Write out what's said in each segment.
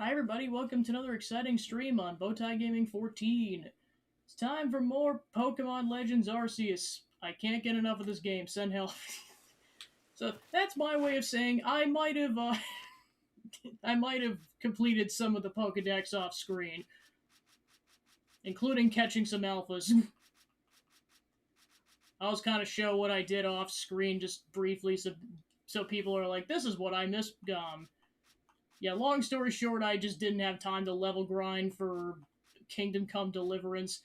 Hi everybody, welcome to another exciting stream on Bowtie Gaming 14. It's time for more Pokemon Legends Arceus. I can't get enough of this game, send help. So that's my way of saying I might have I might have completed some of the Pokedex off screen, including catching some alphas. I was kind of show what I did off screen just briefly so people are like, this is what I missed. Yeah, long story short, I just didn't have time to level grind for Kingdom Come Deliverance.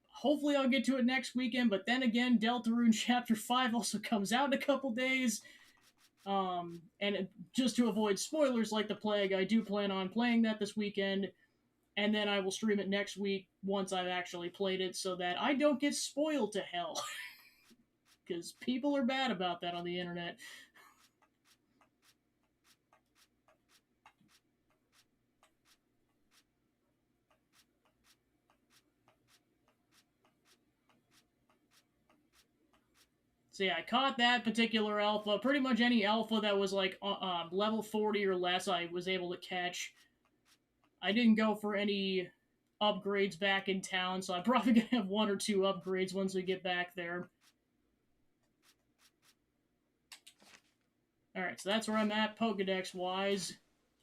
Hopefully I'll get to it next weekend, but then again, Deltarune Chapter 5 also comes out in a couple days. Just to avoid spoilers like the plague, I do plan on playing that this weekend, and then I will stream it next week once I've actually played it so that I don't get spoiled to hell. Because people are bad about that on the internet. So yeah, I caught that particular alpha. Pretty much any alpha that was like level 40 or less, I was able to catch. I didn't go for any upgrades back in town, so I'm probably gonna have one or two upgrades once we get back there. Alright, so that's where I'm at, Pokedex-wise.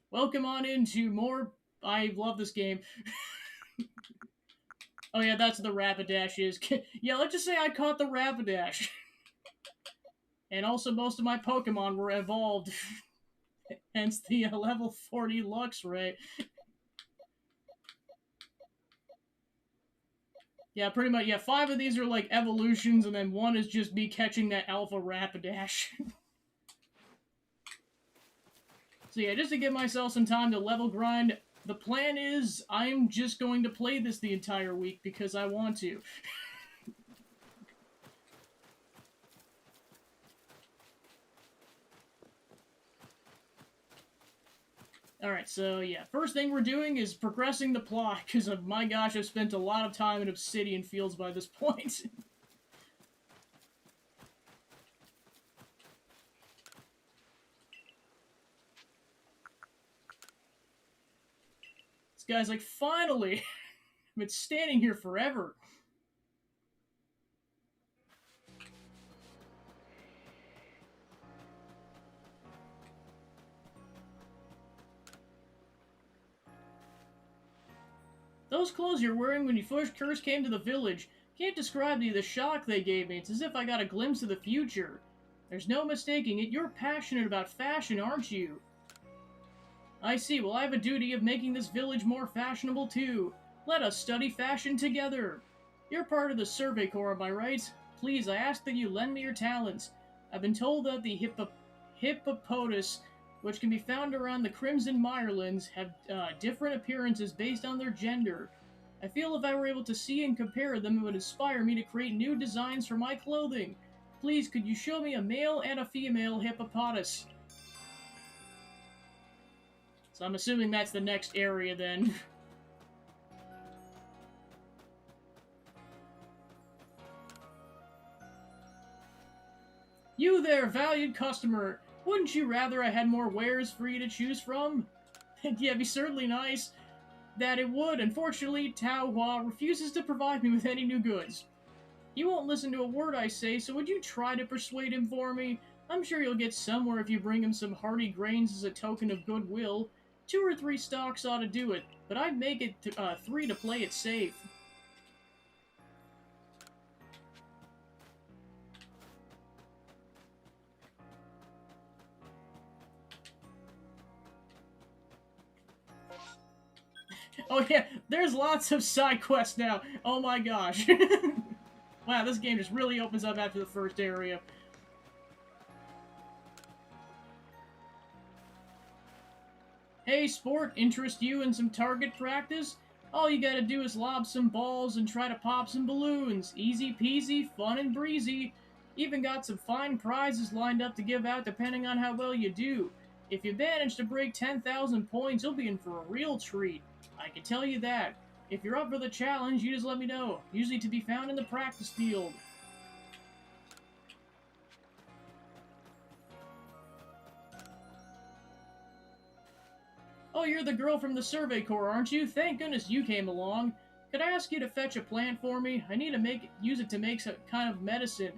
Welcome on into more... I love this game. Oh yeah, that's what the Rapidash is. Yeah, let's just say I caught the Rapidash. And also most of my Pokemon were evolved. Hence the level 40 Luxray. Yeah, pretty much. Yeah, 5 of these are like evolutions, and then 1 is just me catching that Alpha Rapidash. So yeah, just to give myself some time to level grind, the plan is I'm just going to play this the entire week because I want to. Alright, so yeah, first thing we're doing is progressing the plot, because my gosh, I've spent a lot of time in Obsidian Fields by this point. This guy's like, finally! I've been standing here forever. Those clothes you're wearing when you first came to the village. Can't describe to you the shock they gave me. It's as if I got a glimpse of the future. There's no mistaking it. You're passionate about fashion, aren't you? I see. Well, I have a duty of making this village more fashionable, too. Let us study fashion together. You're part of the Survey Corps, am I right? Please, I ask that you lend me your talents. I've been told that the hippopotas, which can be found around the Crimson Mirelands, have different appearances based on their gender. I feel if I were able to see and compare them, it would inspire me to create new designs for my clothing. Please, could you show me a male and a female hippopotas? So I'm assuming that's the next area then. You there, valued customer! Wouldn't you rather I had more wares for you to choose from? Yeah, it'd be certainly nice. That it would. Unfortunately, Tao Hua refuses to provide me with any new goods. He won't listen to a word I say, so would you try to persuade him for me? I'm sure you'll get somewhere if you bring him some hearty grains as a token of goodwill. 2 or 3 stocks ought to do it, but I'd make it 3 to play it safe. Oh yeah, there's lots of side quests now. Oh my gosh. Wow, this game just really opens up after the first area. Hey, sport, interest you in some target practice? All you gotta do is lob some balls and try to pop some balloons. Easy peasy, fun and breezy. Even got some fine prizes lined up to give out depending on how well you do. If you manage to break 10,000 points, you'll be in for a real treat. I can tell you that. If you're up for the challenge, you just let me know. Usually to be found in the practice field. Oh, you're the girl from the Survey Corps, aren't you? Thank goodness you came along. Could I ask you to fetch a plant for me? I need to use it to make some kind of medicine.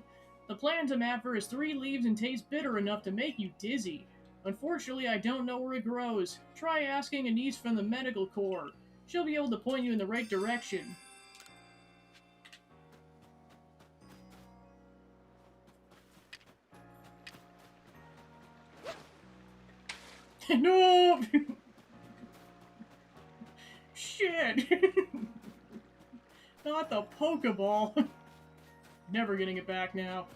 The plant I'm after is 3 leaves and tastes bitter enough to make you dizzy. Unfortunately, I don't know where it grows. Try asking a niece from the medical corps. She'll be able to point you in the right direction. No! Shit! Not the Pokeball! Never getting it back now.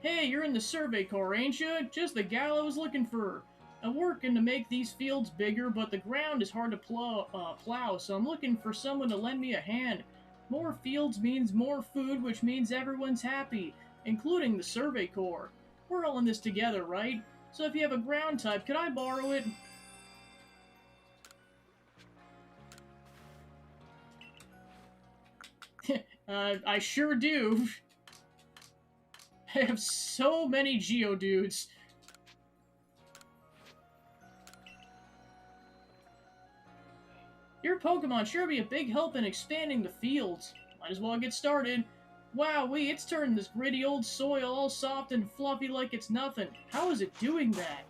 Hey, you're in the Survey Corps, ain't you? Just the gal I was looking for. I'm working to make these fields bigger, but the ground is hard to plow, so I'm looking for someone to lend me a hand. More fields means more food, which means everyone's happy, including the Survey Corps. We're all in this together, right? So if you have a ground type, could I borrow it? I sure do. I have so many Geodudes. Your Pokemon sure be a big help in expanding the fields. Might as well get started. Wowee, it's turned this gritty old soil all soft and fluffy like it's nothing. How is it doing that?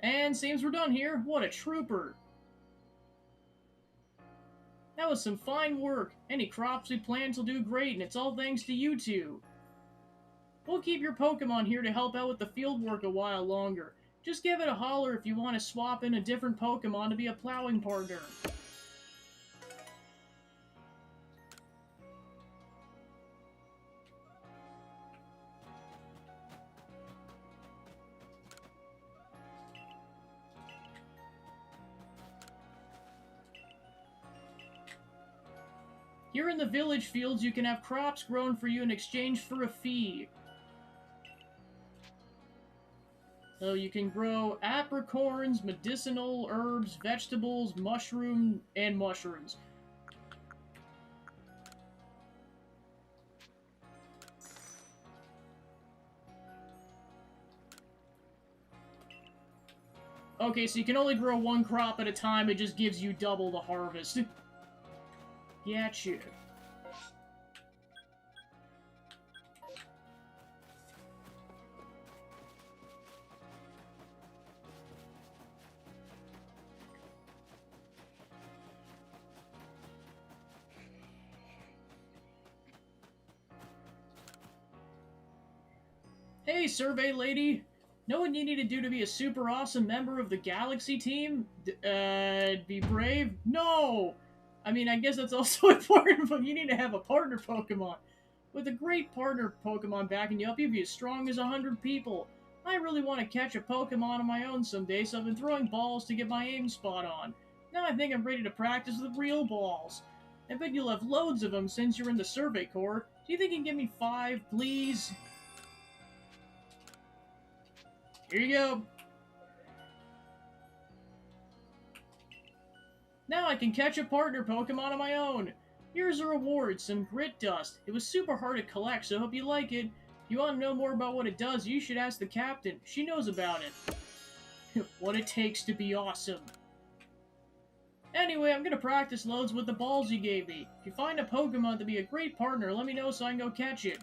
And seems we're done here. What a trooper. That was some fine work. Any crops we plant will do great, and it's all thanks to you two. We'll keep your Pokemon here to help out with the field work a while longer. Just give it a holler if you want to swap in a different Pokemon to be a plowing partner. Here in the village fields, you can have crops grown for you in exchange for a fee. So you can grow apricorns, medicinal herbs, vegetables, mushrooms. Okay, so you can only grow 1 crop at a time, it just gives you double the harvest. Gotcha. Hey, survey lady! Know what you need to do to be a super awesome member of the Galaxy team? Be brave? No! I mean, I guess that's also important, but you need to have a partner Pokemon. With a great partner Pokemon backing you up, you'd be as strong as 100 people. I really want to catch a Pokemon on my own someday, so I've been throwing balls to get my aim spot on. Now I think I'm ready to practice with real balls. I bet you'll have loads of them since you're in the Survey Corps. Do you think you can give me 5, please? Here you go. Now I can catch a partner Pokemon on my own. Here's a reward, some grit dust. It was super hard to collect, so I hope you like it. If you want to know more about what it does, you should ask the captain. She knows about it. What it takes to be awesome. Anyway, I'm gonna practice loads with the balls you gave me. If you find a Pokemon to be a great partner, let me know so I can go catch it.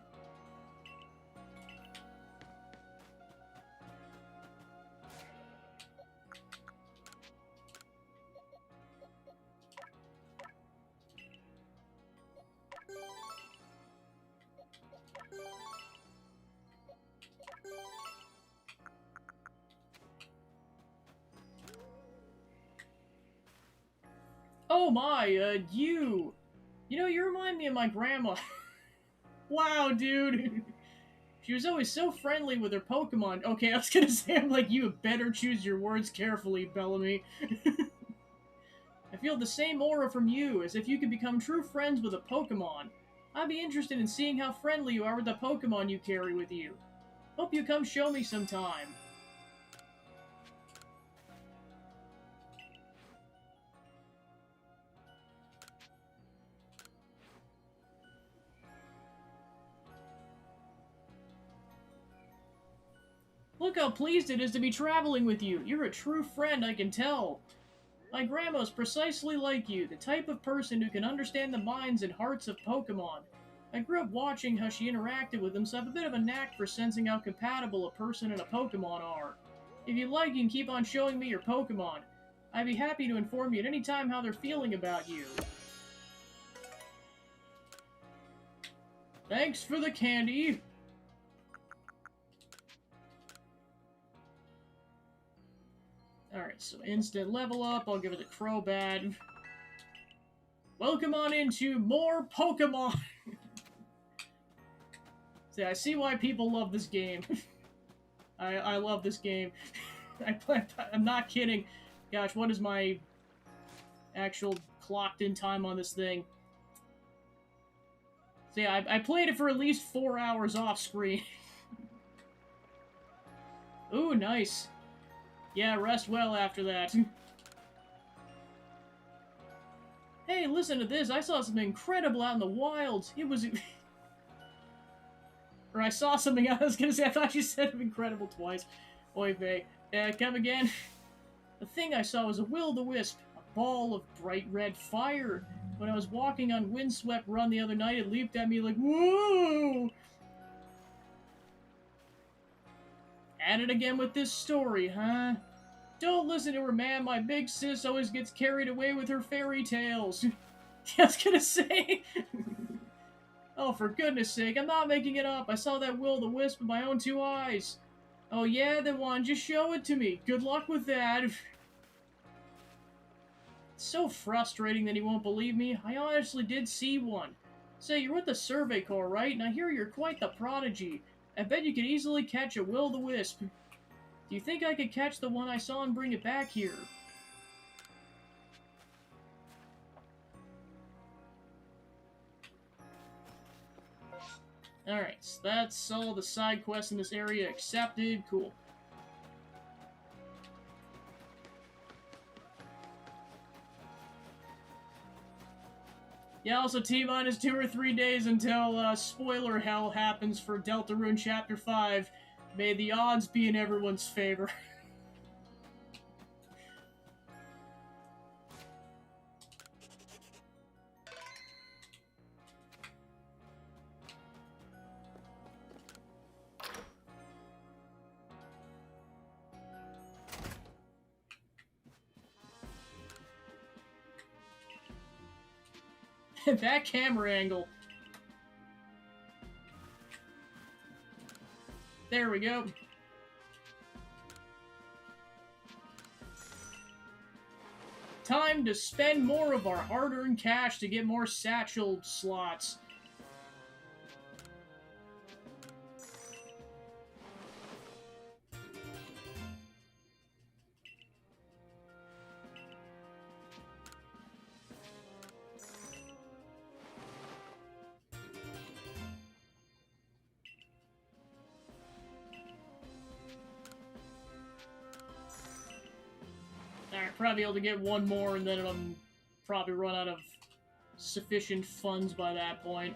Oh my, you! You know, you remind me of my grandma. Wow, dude! She was always so friendly with her Pokemon. Okay, I was gonna say, I'm like, you better choose your words carefully, Bellamy. I feel the same aura from you, as if you could become true friends with a Pokemon. I'd be interested in seeing how friendly you are with the Pokemon you carry with you. Hope you come show me sometime. Look how pleased it is to be traveling with you. You're a true friend, I can tell. My grandma's precisely like you, the type of person who can understand the minds and hearts of Pokemon. I grew up watching how she interacted with them, so I have a bit of a knack for sensing how compatible a person and a Pokemon are. If you like, you can keep on showing me your Pokemon. I'd be happy to inform you at any time how they're feeling about you. Thanks for the candy! Alright, so instant level up, I'll give it the Crobat. Welcome on into more Pokemon! See, I see why people love this game. I love this game. I'm not kidding. Gosh, what is my actual clocked-in time on this thing? See, I played it for at least 4 hours off-screen. Ooh, nice. Yeah, rest well after that. Hey, listen to this. I saw something incredible out in the wilds. It was... Or I saw something, I was gonna say, I thought you said incredible twice. Oy vey. Come again? The thing I saw was a will-o-the-wisp, a ball of bright red fire. When I was walking on Windswept Run the other night, it leaped at me like, whoa! At it again with this story, huh? Don't listen to her, man. My big sis always gets carried away with her fairy tales. I was gonna say... Oh, for goodness sake, I'm not making it up. I saw that will-o-the-wisp with my own 2 eyes. Oh yeah, then why don't you show it to me? Good luck with that. It's so frustrating that he won't believe me. I honestly did see one. Say, you're with the Survey Corps, right? And I hear you're quite the prodigy. I bet you could easily catch a will-o-the-wisp. Do you think I could catch the one I saw and bring it back here? Alright, so that's all the side quests in this area accepted. Cool. Yeah, also T-minus 2 or 3 days until spoiler hell happens for Deltarune Chapter 5. May the odds be in everyone's favor. That camera angle. There we go. Time to spend more of our hard-earned cash to get more satchel slots. Alright, probably able to get one more, and then it'll probably run out of sufficient funds by that point.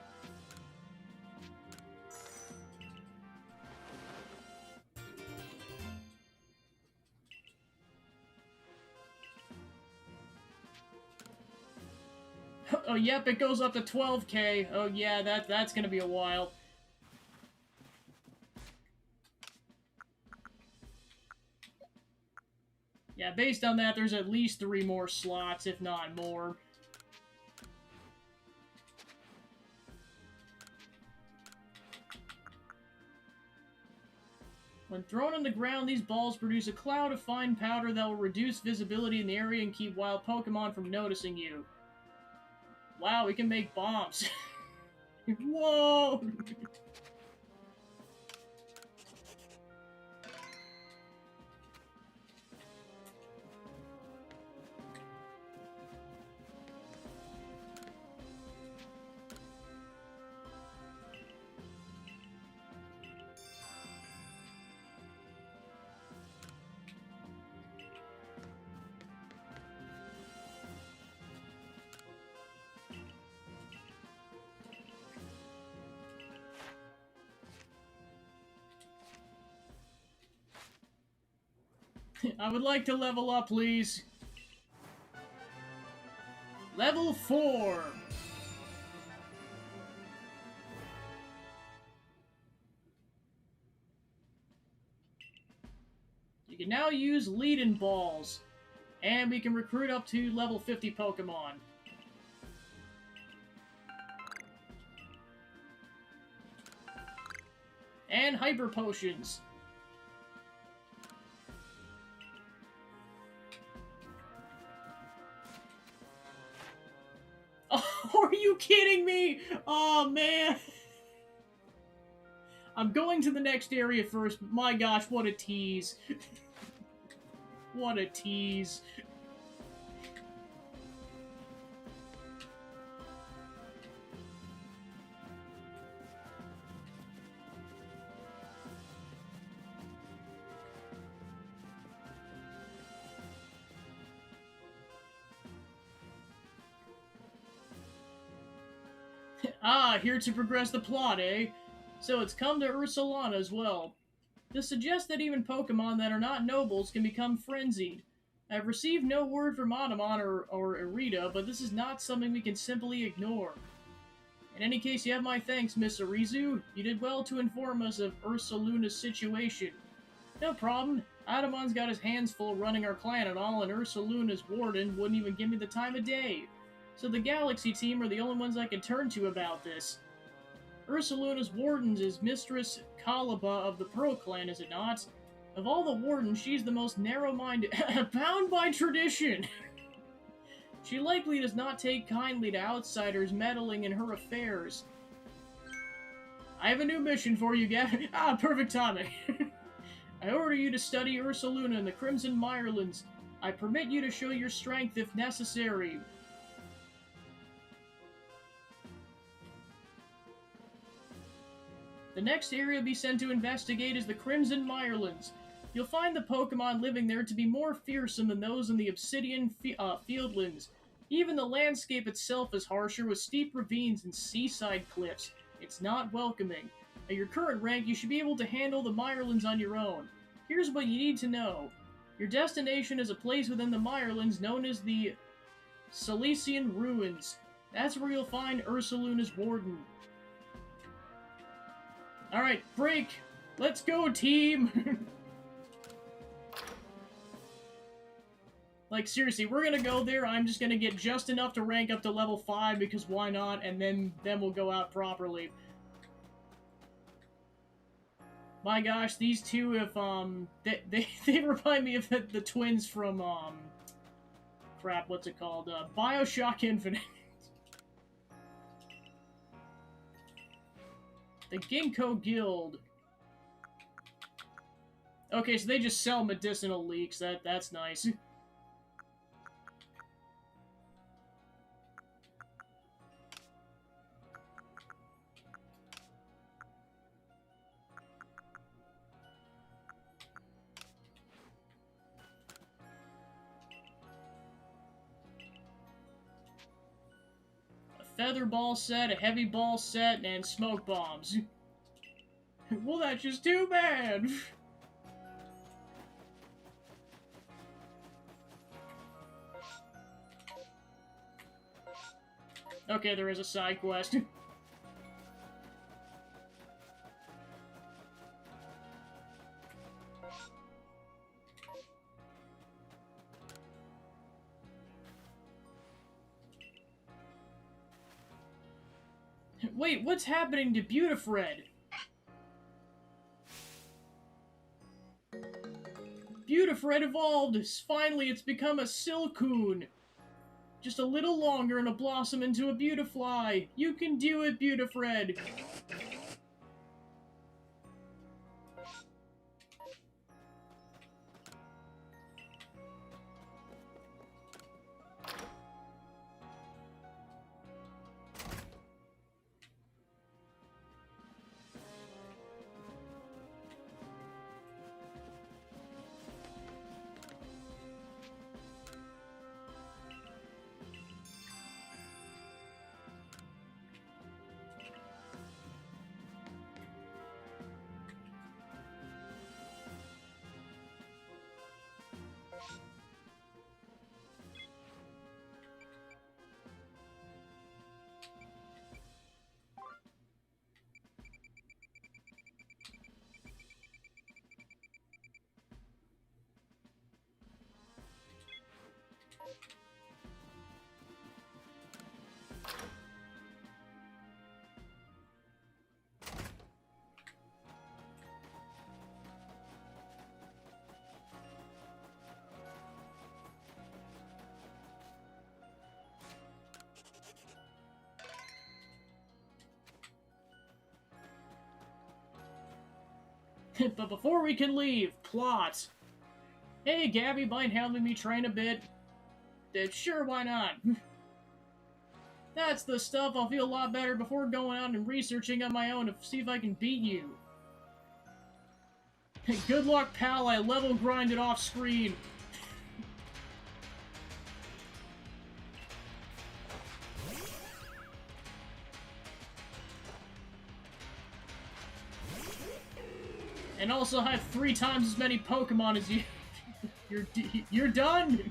Oh, yep, it goes up to 12K. Oh, yeah, that's gonna be a while. Yeah, based on that, there's at least 3 more slots, if not more. When thrown on the ground, these balls produce a cloud of fine powder that will reduce visibility in the area and keep wild Pokemon from noticing you. Wow, we can make bombs. Whoa! I would like to level up, please. Level 4. You can now use lead-in balls, and we can recruit up to level 50 Pokemon. And Hyper Potions. Oh, are you kidding me? Oh, man. I'm going to the next area first, but my gosh, what a tease. What a tease. Ah, here to progress the plot, eh? So it's come to Ursulana as well. This suggests that even Pokemon that are not nobles can become frenzied. I've received no word from Atamon or Irida, but this is not something we can simply ignore. In any case, you have my thanks, Miss Arizu. You did well to inform us of Ursaluna's situation. No problem. Adamon's got his hands full running our clan and all, and Ursaluna's warden wouldn't even give me the time of day. So the Galaxy team are the only ones I can turn to about this. Ursaluna's wardens is Mistress Kalaba of the Pearl Clan, is it not? Of all the wardens, she's the most narrow-minded, bound by tradition. She likely does not take kindly to outsiders meddling in her affairs. I have a new mission for you, Gavin. Ah, perfect timing. I order you to study Ursaluna in the Crimson Mirelands. I permit you to show your strength if necessary. The next area to be sent to investigate is the Crimson Mirelands. You'll find the Pokemon living there to be more fearsome than those in the Obsidian Fieldlands. Even the landscape itself is harsher, with steep ravines and seaside cliffs. It's not welcoming. At your current rank, you should be able to handle the Mirelands on your own. Here's what you need to know. Your destination is a place within the Mirelands known as the Silesian Ruins. That's where you'll find Ursaluna's warden. Alright, break! Let's go, team! Like, seriously, we're gonna go there, I'm just gonna get just enough to rank up to level 5, because why not, and then we'll go out properly. My gosh, these two, if, they remind me of the twins from, crap, what's it called? Bioshock Infinite. The Ginkgo Guild. Okay, so they just sell medicinal leeks. That's nice. Feather ball set, a heavy ball set, and smoke bombs. Well, that's just too bad. Okay, there is a side quest. Wait, what's happening to Beautifred? Beautifred evolved! Finally, it's become a Silcoon! Just a little longer and it'll blossom into a Beautifly! You can do it, Beautifred! But before we can leave, plot. Hey, Gabby, mind helping me train a bit? Sure, why not? That's the stuff. I'll feel a lot better before going out and researching on my own to see if I can beat you. Good luck, pal. I level grinded off screen. And also have 3 times as many Pokemon as you. You're done?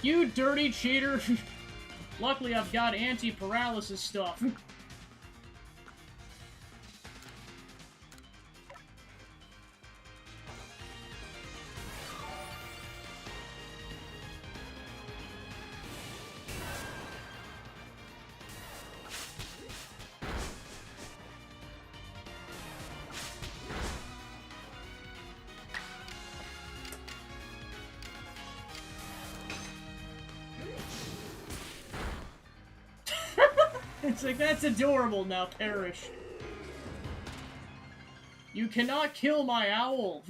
You dirty cheater! Luckily, I've got anti-paralysis stuff. It's like, that's adorable, now perish. You cannot kill my owl.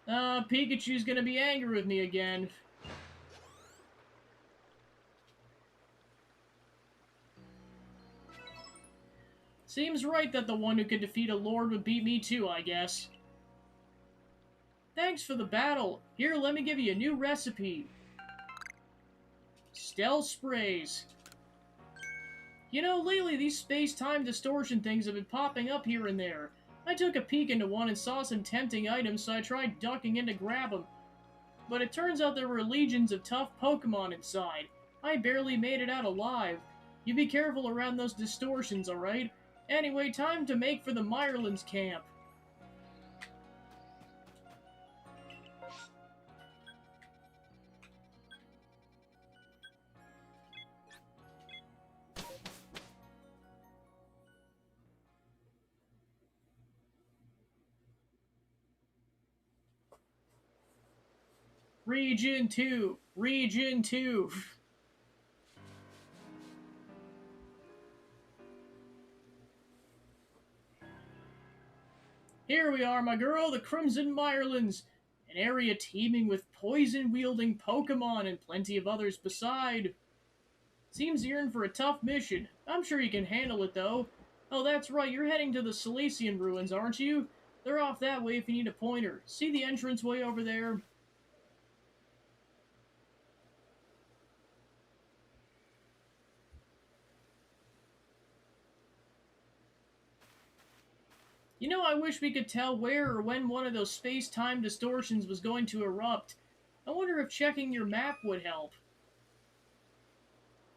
Pikachu's gonna be angry with me again. Seems right that the one who could defeat a lord would beat me too, I guess. Thanks for the battle. Here, let me give you a new recipe. Stealth sprays. You know, lately these space-time distortion things have been popping up here and there. I took a peek into one and saw some tempting items, so I tried ducking in to grab them. But it turns out there were legions of tough Pokemon inside. I barely made it out alive. You be careful around those distortions, alright? Anyway, time to make for the Meyerland's camp. Region 2! Region 2! Here we are, my girl, the Crimson Meyerlands, an area teeming with poison-wielding Pokemon and plenty of others beside. Seems you're in for a tough mission. I'm sure you can handle it, though. Oh, that's right, you're heading to the Silesian ruins, aren't you? They're off that way if you need a pointer. See the entranceway over there? You know, I wish we could tell where or when one of those space-time distortions was going to erupt. I wonder if checking your map would help.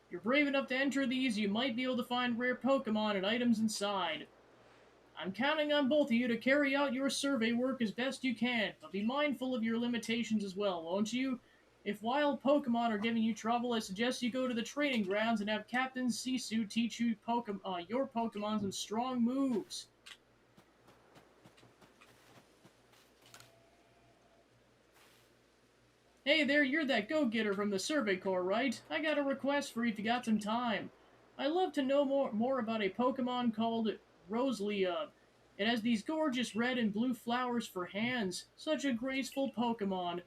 If you're brave enough to enter these, you might be able to find rare Pokemon and items inside. I'm counting on both of you to carry out your survey work as best you can, but be mindful of your limitations as well, won't you? If wild Pokemon are giving you trouble, I suggest you go to the training grounds and have Captain Sisu teach you your Pokemon some strong moves. Hey there, you're that go-getter from the Survey Corps, right? I got a request for you if you got some time. I'd love to know more about a Pokemon called Roselia. It has these gorgeous red and blue flowers for hands. Such a graceful Pokemon.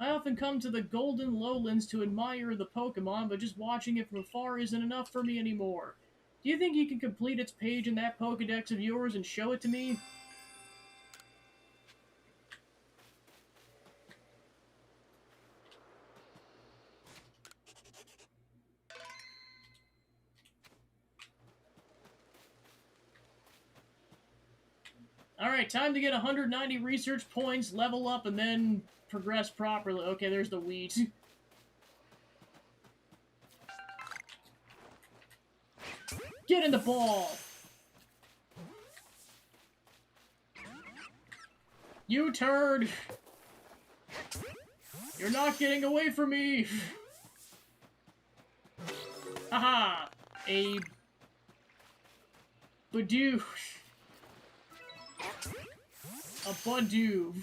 I often come to the Golden Lowlands to admire the Pokemon, but just watching it from afar isn't enough for me anymore. Do you think you can complete its page in that Pokedex of yours and show it to me? Alright, time to get 190 research points, level up, and then progress properly. Okay, there's the wheat. Get in the ball! You turd! You're not getting away from me! Haha! A... Badoo. A Badoo.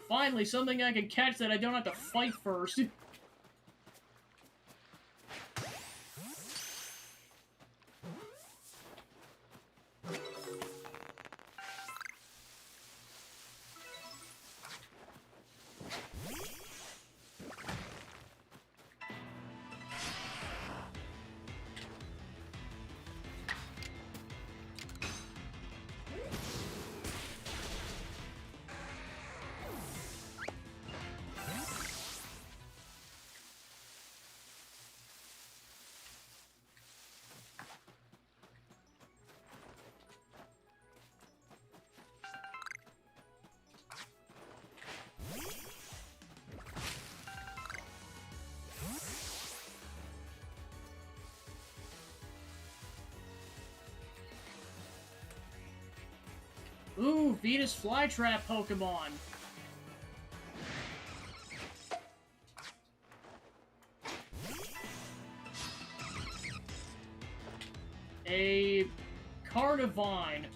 Finally, something I can catch that I don't have to fight first. Ooh, Venus Flytrap Pokemon. A Carnivine.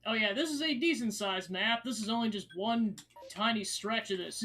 Oh yeah, this is a decent-sized map. This is only just one tiny stretch of this.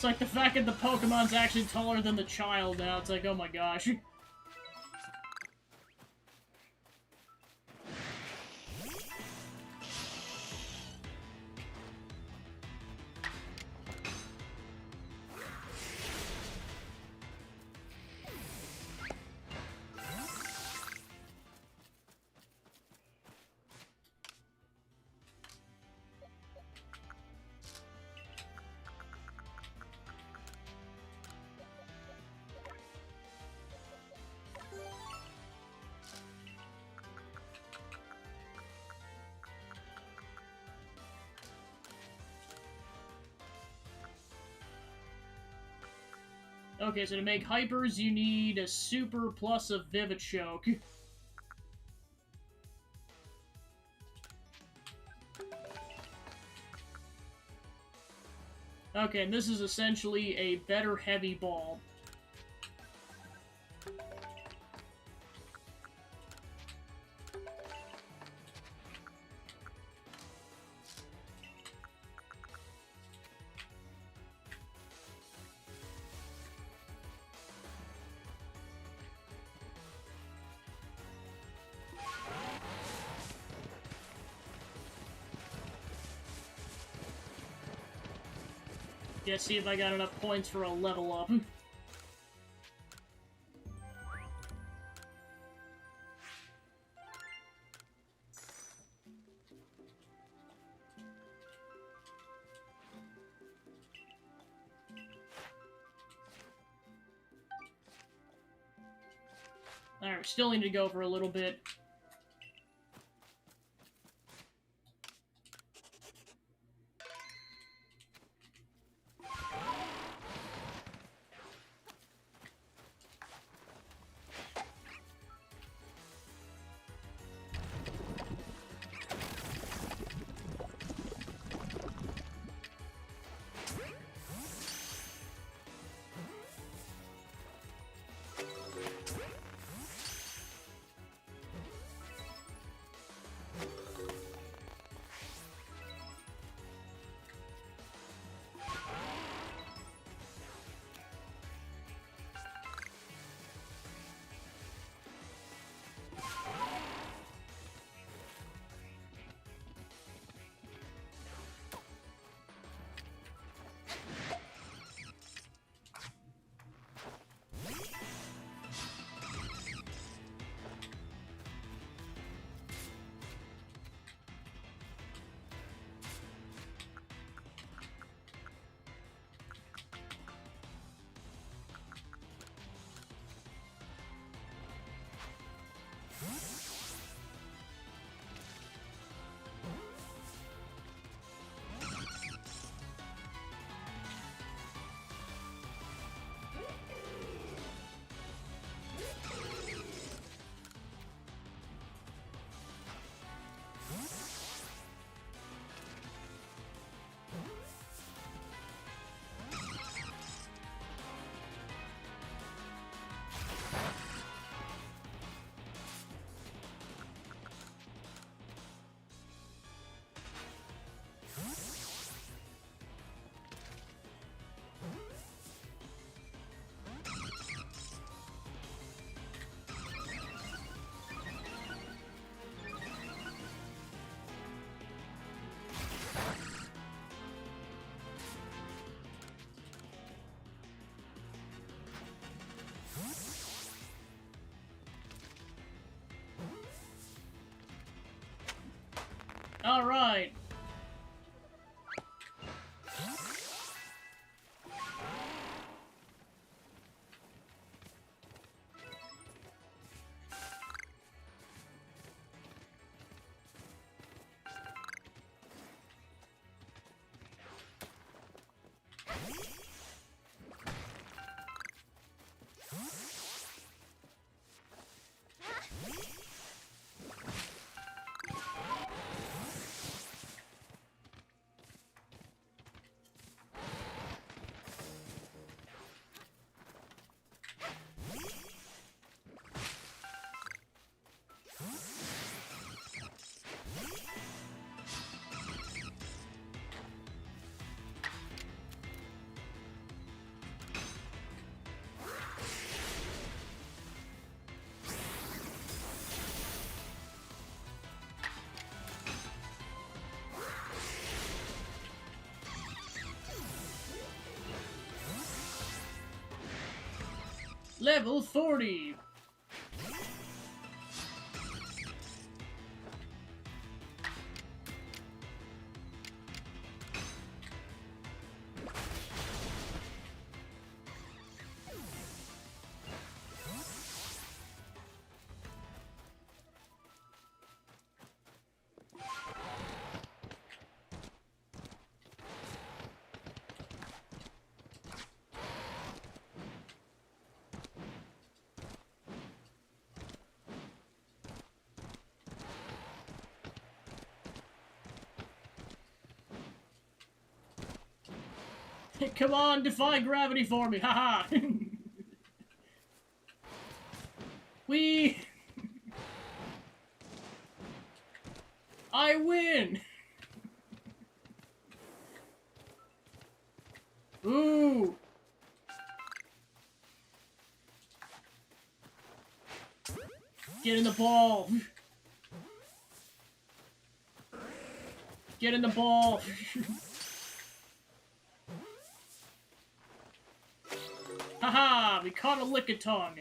It's like the fact that the Pokemon's actually taller than the child now. It's like, oh my gosh. Okay, so to make hypers, you need a super plus a Vivid Choke. Okay, and this is essentially a better heavy ball. Yeah, see if I got enough points for a level up. Alright, we still need to go for a little bit. Alright. Level 40! Come on, defy gravity for me, haha! Whee! I win! Ooh! Get in the ball! Get in the ball! Haha! We caught a Lickitung!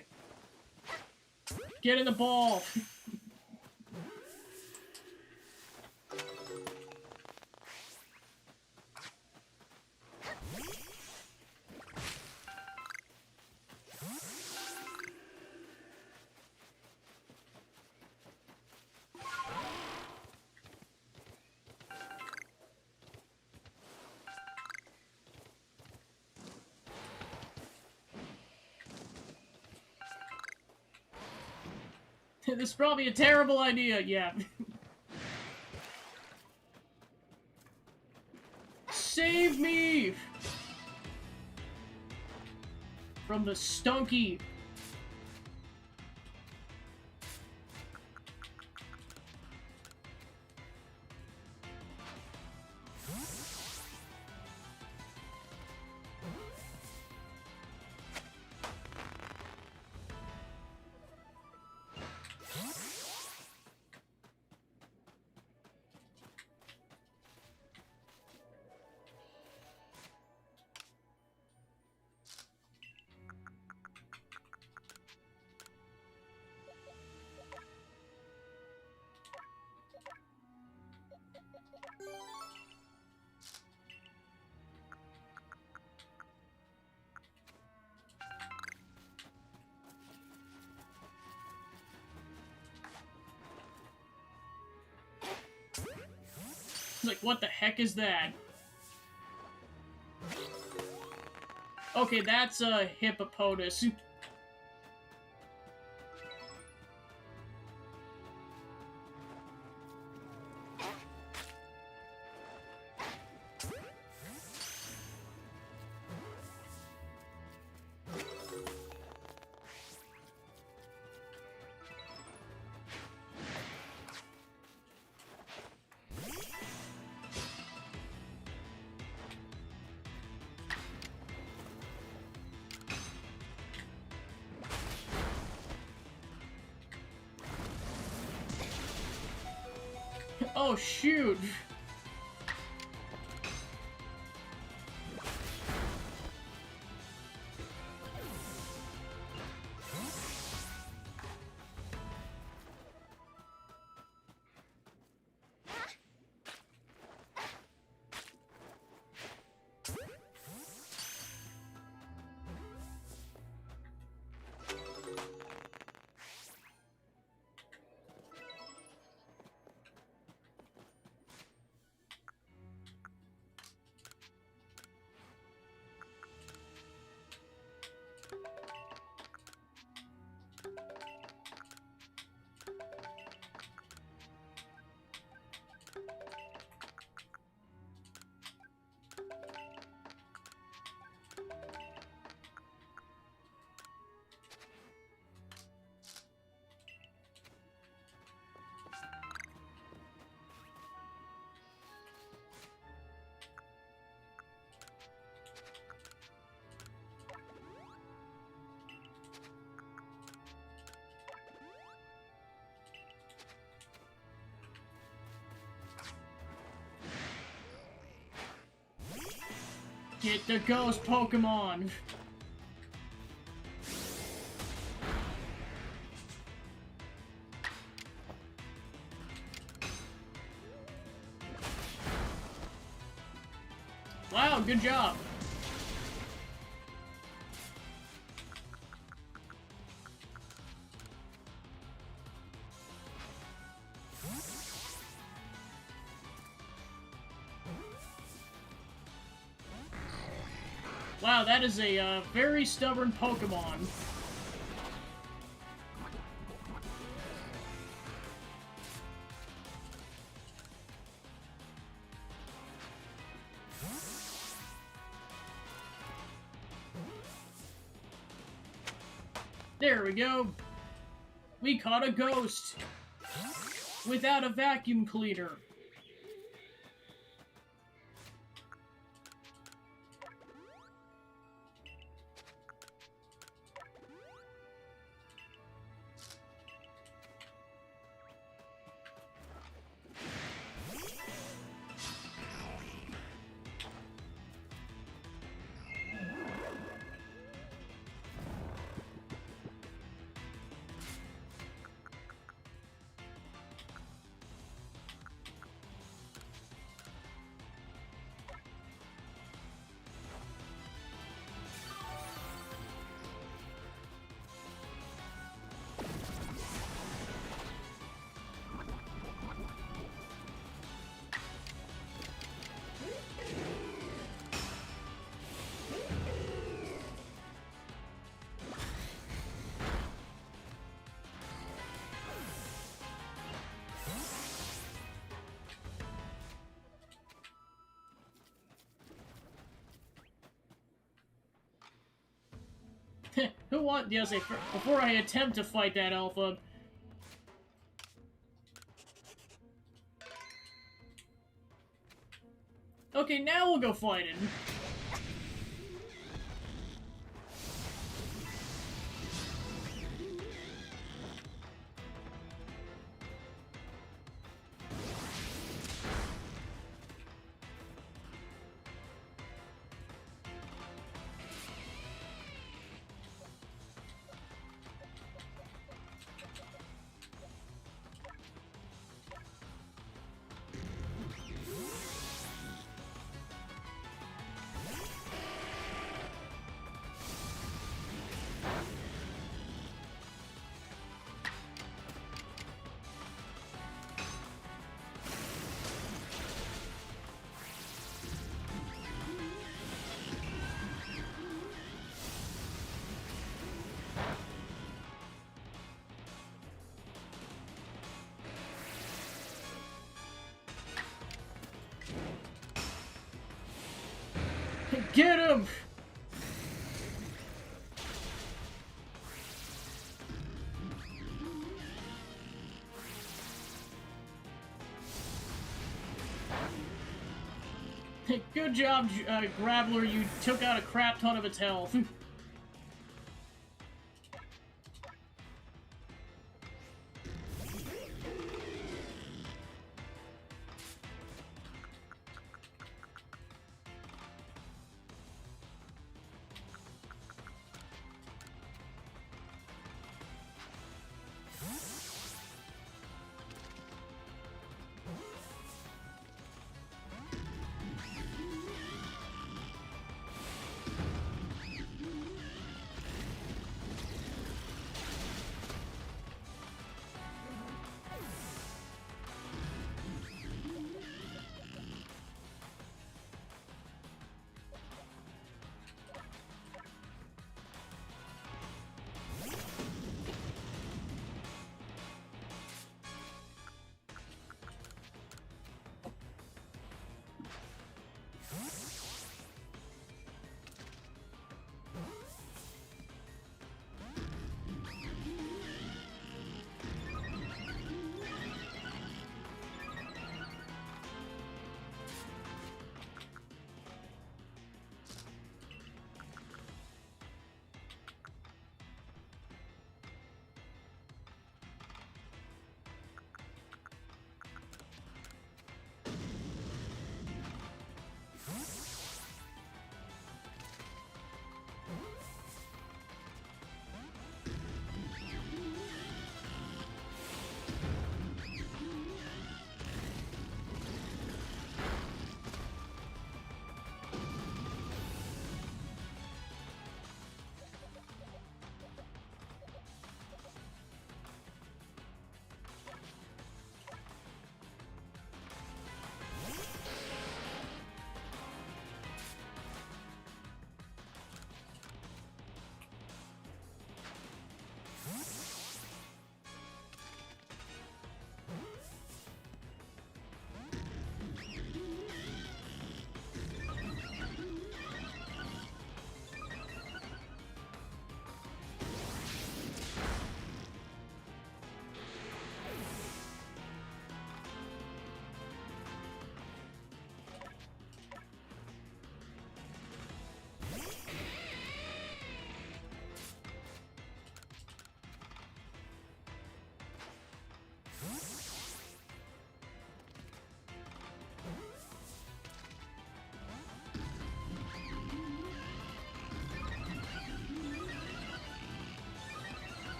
Get in the ball! This is probably a terrible idea, yeah. Save me! From the stunky. Like, what the heck is that? Okay, that's a hippopotamus. Oh, shoot! Get the ghost Pokemon! Wow, good job! Wow, that is a very stubborn Pokemon. There we go. We caught a ghost. Without a vacuum cleaner. Who wants? Yes, before I attempt to fight that alpha. Okay, now we'll go fight it. Get him! Good job, Graveler. You took out a crap ton of its health.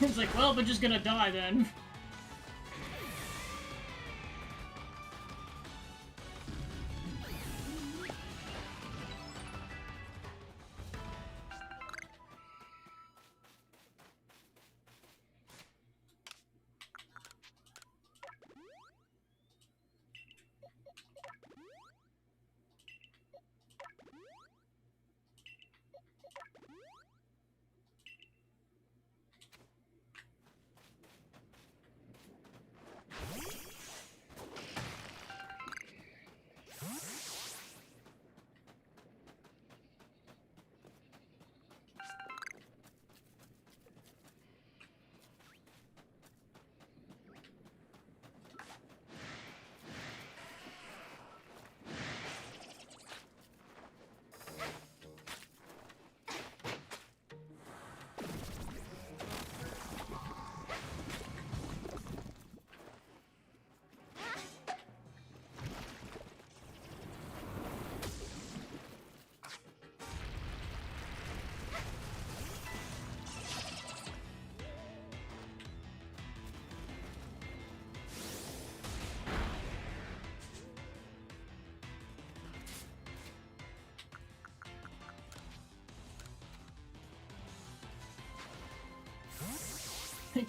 It's like, well, they're just gonna die then.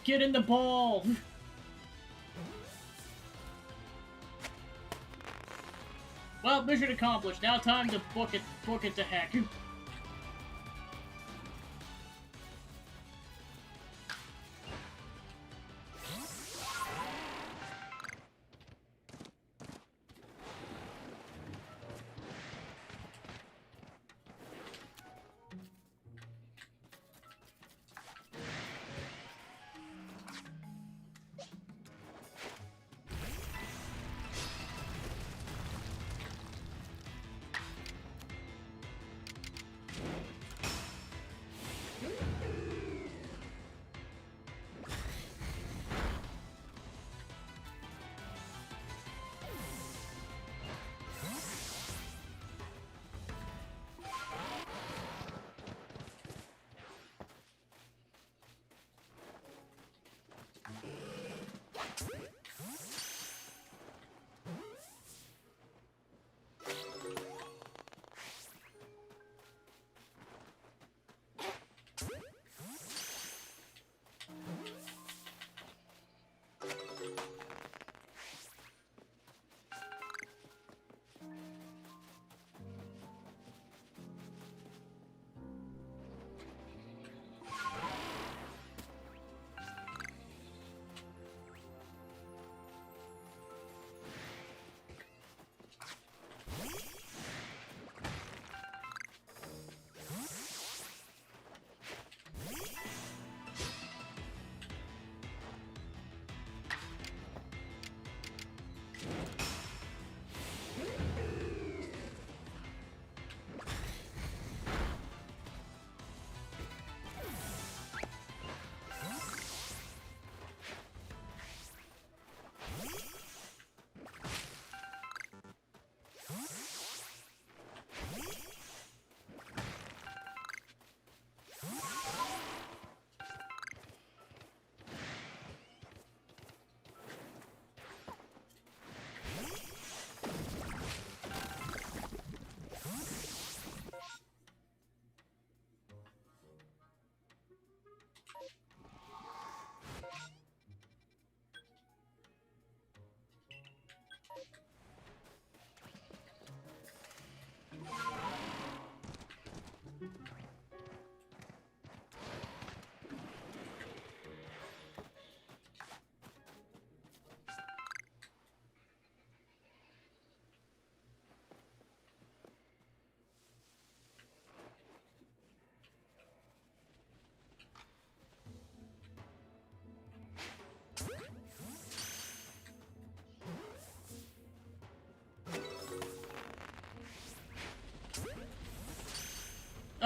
Get in the ball! Well, mission accomplished. Now time to book it to heck.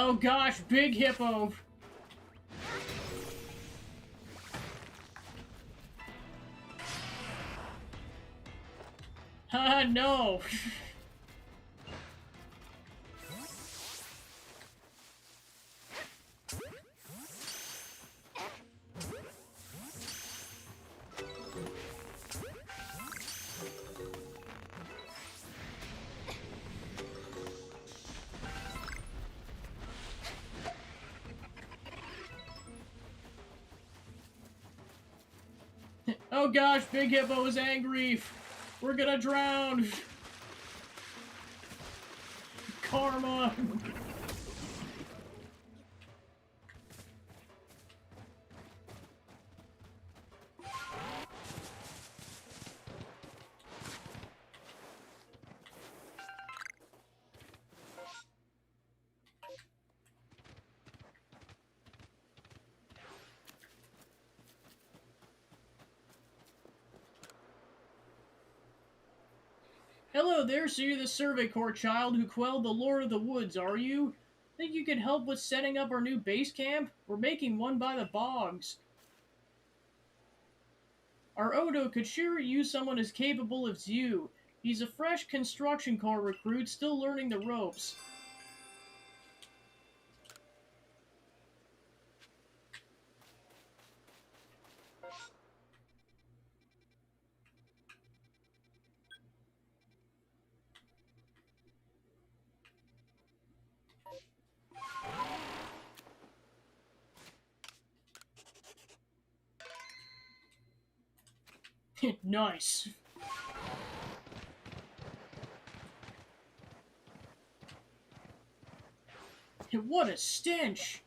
Oh gosh, big hippo! Haha, no! Oh gosh, Big Hippo is angry. We're gonna drown. Karma. Hello there, so you're the Survey Corps child who quelled the Lord of the Woods, are you? Think you could help with setting up our new base camp? We're making one by the bogs. Our Odo could sure use someone as capable as you. He's a fresh construction corps recruit, still learning the ropes. Nice. What a stench!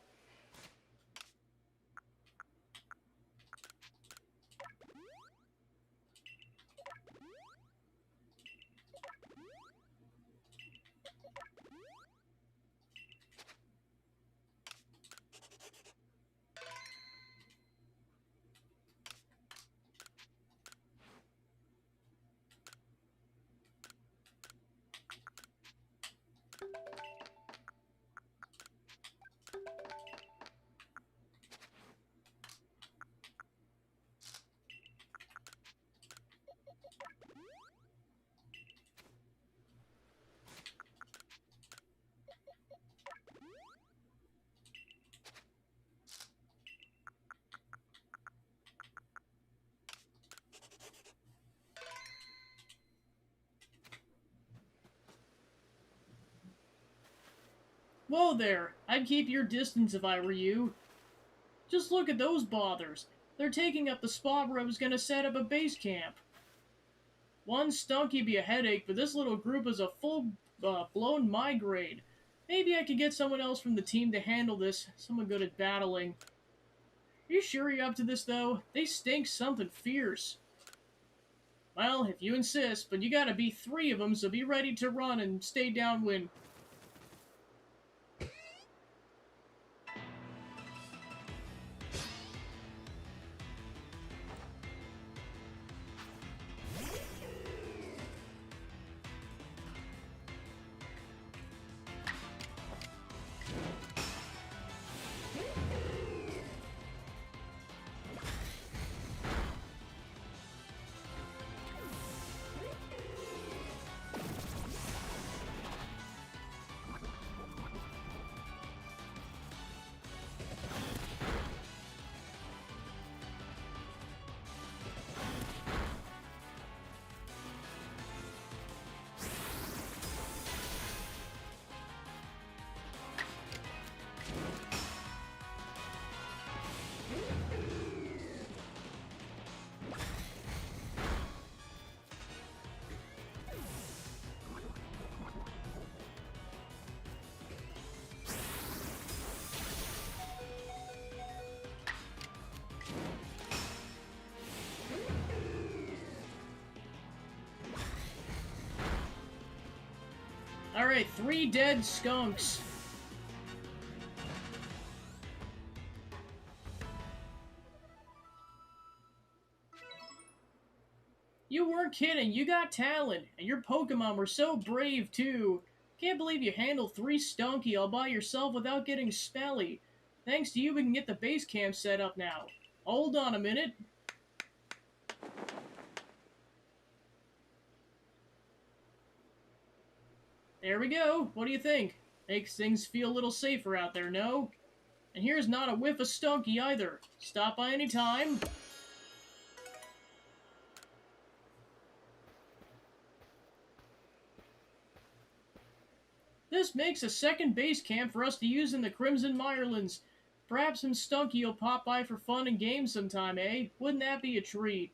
Whoa there! I'd keep your distance if I were you. Just look at those bothers. They're taking up the spot where I was gonna set up a base camp. One stunky be a headache, but this little group is a full-blown migraine. Maybe I could get someone else from the team to handle this, someone good at battling. Are you sure you're up to this, though? They stink something fierce. Well, if you insist, but you gotta be 3 of them, so be ready to run and stay downwind. Alright, 3 dead skunks. You weren't kidding, you got talent, and your Pokemon were so brave too. Can't believe you handled 3 stunky all by yourself without getting smelly. Thanks to you, we can get the base camp set up now. Hold on a minute. There we go. What do you think? Makes things feel a little safer out there, no? And here's not a whiff of stunky either. Stop by any time. This makes a second base camp for us to use in the Crimson Mirelands. Perhaps some stunky will pop by for fun and games sometime, eh? Wouldn't that be a treat?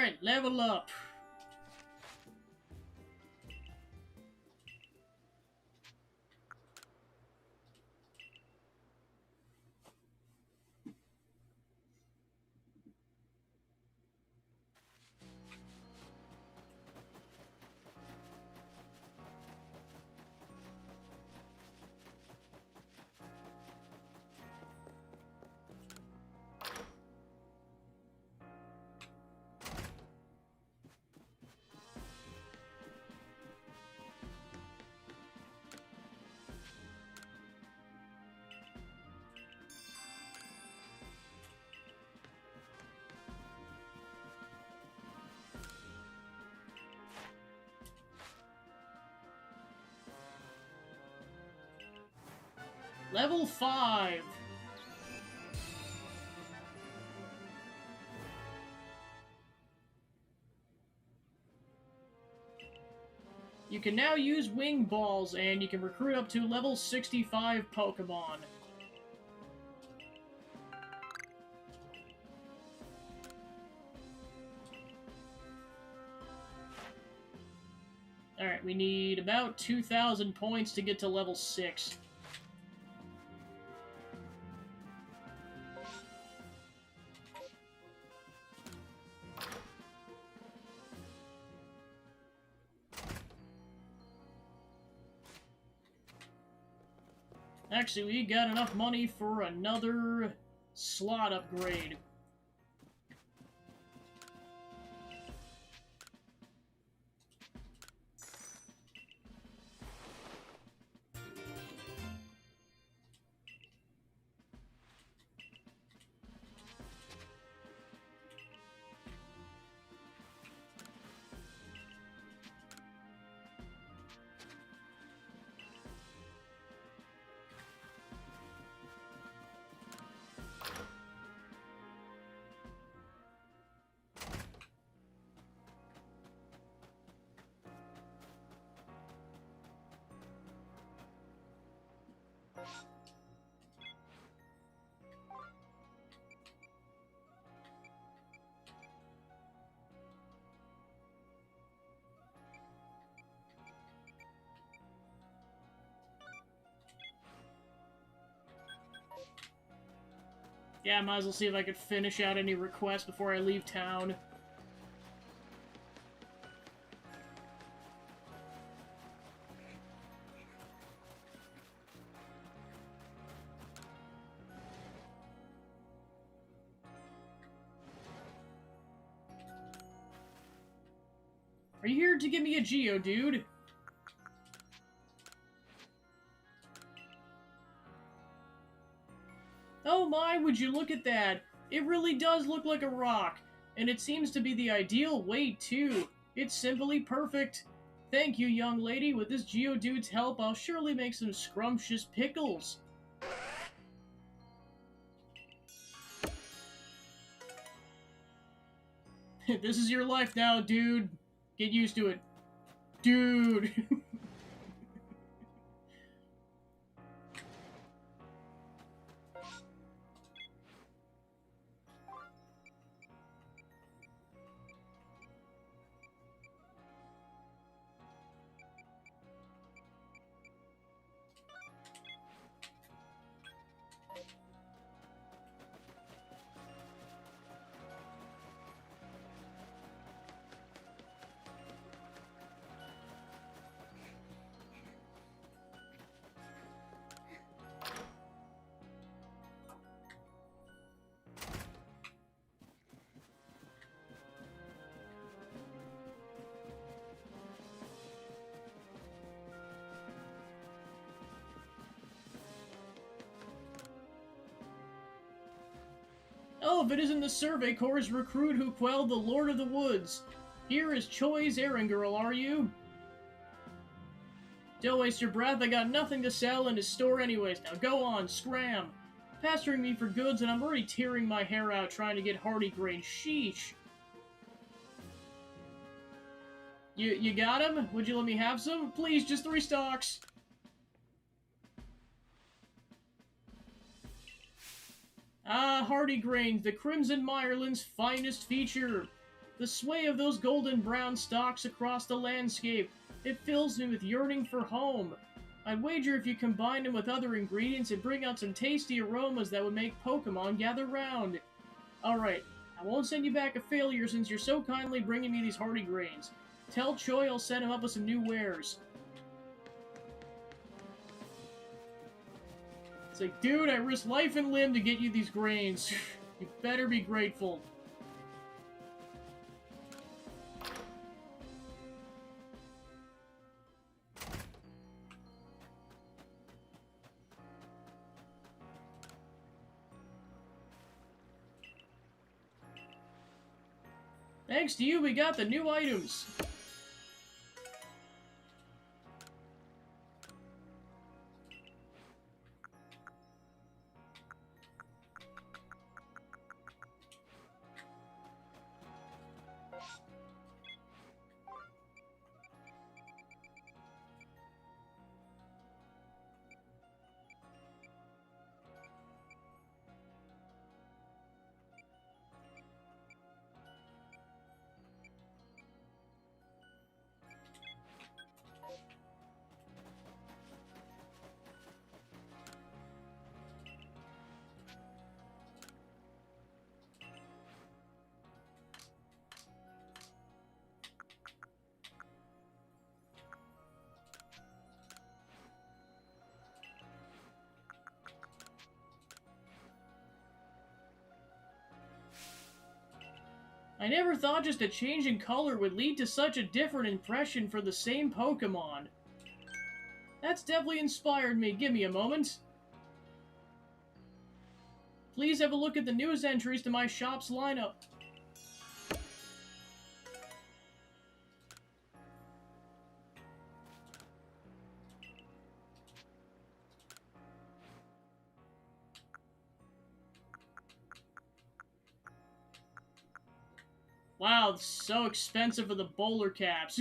Alright, level up. Level 5. You can now use wing balls, and you can recruit up to level 65 Pokemon. Alright, we need about 2,000 points to get to level 6. Actually, we got enough money for another slot upgrade. Yeah, I might as well see if I could finish out any requests before I leave town. Are you here to give me a Geodude? Oh my, would you look at that? It really does look like a rock, and it seems to be the ideal weight, too. It's simply perfect. Thank you, young lady. With this Geodude's help, I'll surely make some scrumptious pickles. This is your life now, dude. Get used to it. Dude. Oh, if it isn't the Survey Corps' recruit who quelled the Lord of the Woods. Here is Choi's errand girl, are you? Don't waste your breath, I got nothing to sell in his store anyways. Now go on, scram. Pestering me for goods and I'm already tearing my hair out trying to get hardy grain. Sheesh. You got him? Would you let me have some? Please, just 3 stocks. Ah, hardy grains, the Crimson Mireland's finest feature. The sway of those golden brown stalks across the landscape, it fills me with yearning for home. I'd wager if you combine them with other ingredients, it'd bring out some tasty aromas that would make Pokemon gather round. Alright, I won't send you back a failure since you're so kindly bringing me these hardy grains. Tell Choi I'll set him up with some new wares. It's like, dude, I risked life and limb to get you these grains. You better be grateful. Thanks to you, we got the new items. I never thought just a change in color would lead to such a different impression for the same Pokemon. That's definitely inspired me. Give me a moment. Please have a look at the news entries to my shop's lineup. Wow, it's so expensive for the bowler caps.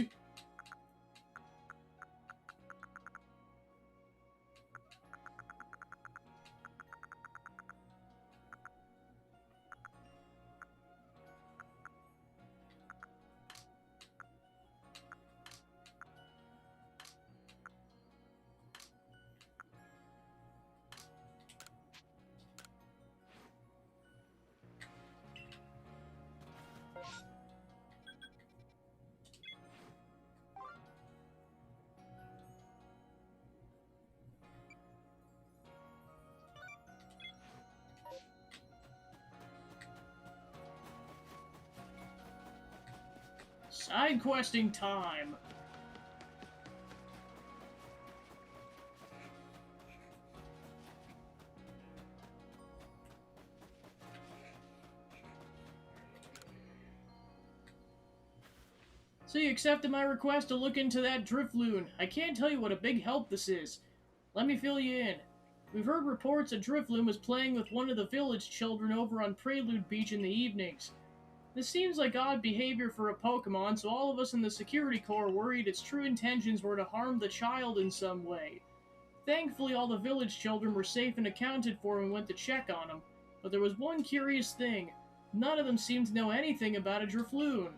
Side questing time. So you accepted my request to look into that Drifloon. I can't tell you what a big help this is. Let me fill you in. We've heard reports that Drifloon was playing with one of the village children over on Prelude Beach in the evenings. This seems like odd behavior for a Pokemon, so all of us in the Security Corps worried its true intentions were to harm the child in some way. Thankfully, all the village children were safe and accounted for when we went to check on them. But there was one curious thing. None of them seemed to know anything about a Drifloon.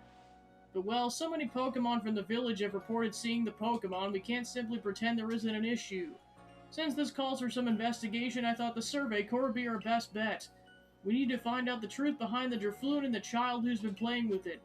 But well, so many Pokemon from the village have reported seeing the Pokemon, we can't simply pretend there isn't an issue. Since this calls for some investigation, I thought the Survey Corps would be our best bet. We need to find out the truth behind the Drifloon and the child who's been playing with it.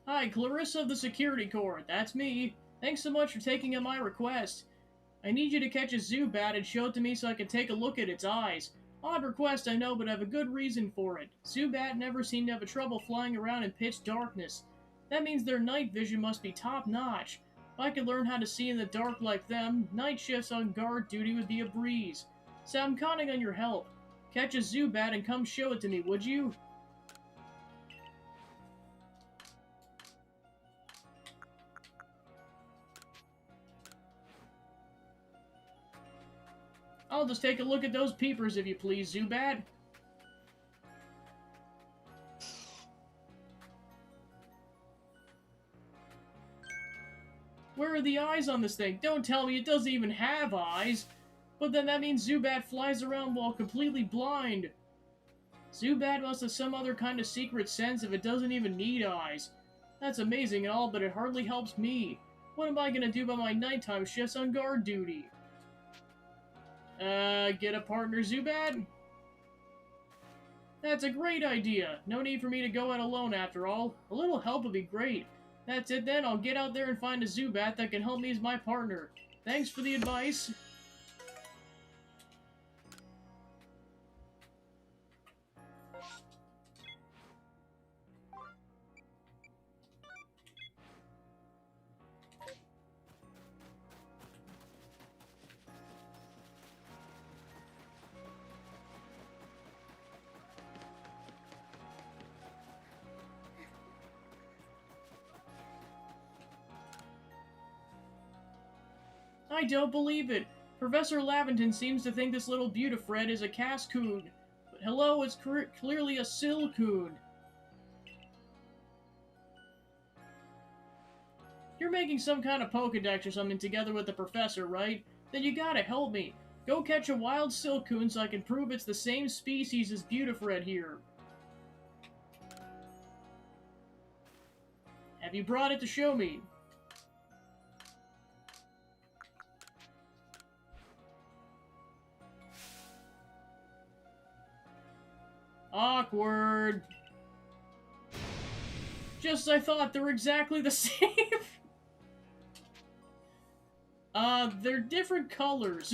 Hi, Clarissa of the Security Corps. That's me. Thanks so much for taking up my request. I need you to catch a Zubat and show it to me so I can take a look at its eyes. Odd request, I know, but I have a good reason for it. Zubat never seem to have trouble flying around in pitch darkness. That means their night vision must be top-notch. If I could learn how to see in the dark like them, night shifts on guard duty would be a breeze. So I'm counting on your help. Catch a Zubat and come show it to me, would you? I'll just take a look at those peepers if you please, Zubat. Where are the eyes on this thing? Don't tell me it doesn't even have eyes. But then that means Zubat flies around while completely blind. Zubat must have some other kind of secret sense if it doesn't even need eyes. That's amazing and all, but it hardly helps me. What am I gonna do about my nighttime shifts on guard duty? Get a partner, Zubat? That's a great idea. No need for me to go out alone after all. A little help would be great. That's it then, I'll get out there and find a Zubat that can help me as my partner. Thanks for the advice. I don't believe it. Professor Laventon seems to think this little Beautifred is a Cascoon. But hello, it's clearly a Silcoon. You're making some kind of Pokedex or something together with the professor, right? Then you gotta help me. Go catch a wild Silcoon so I can prove it's the same species as Beautifred here. Have you brought it to show me? Awkward. Just as I thought, they're exactly the same. They're different colors.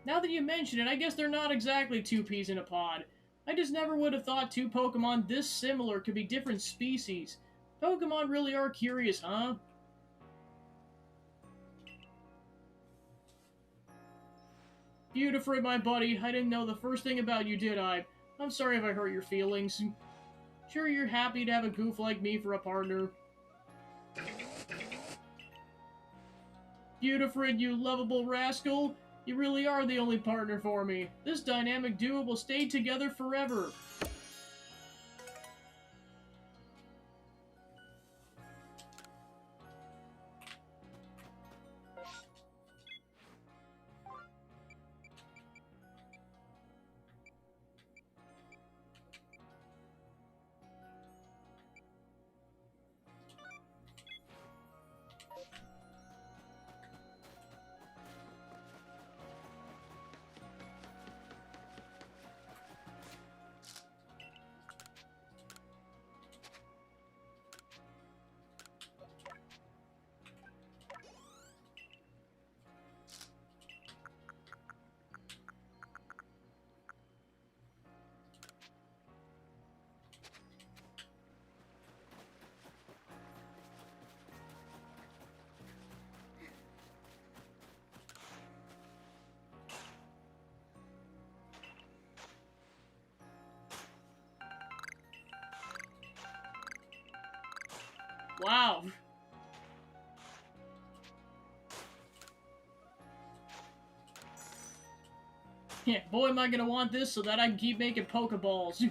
Now that you mention it, I guess they're not exactly two peas in a pod. I just never would have thought two Pokemon this similar could be different species. Pokemon really are curious, huh? Beautiful, my buddy. I didn't know the first thing about you, did I? I'm sorry if I hurt your feelings. Sure you're happy to have a goof like me for a partner. Beautiful, you lovable rascal. You really are the only partner for me. This dynamic duo will stay together forever. Wow. Yeah, boy am I gonna want this so that I can keep making Pokeballs.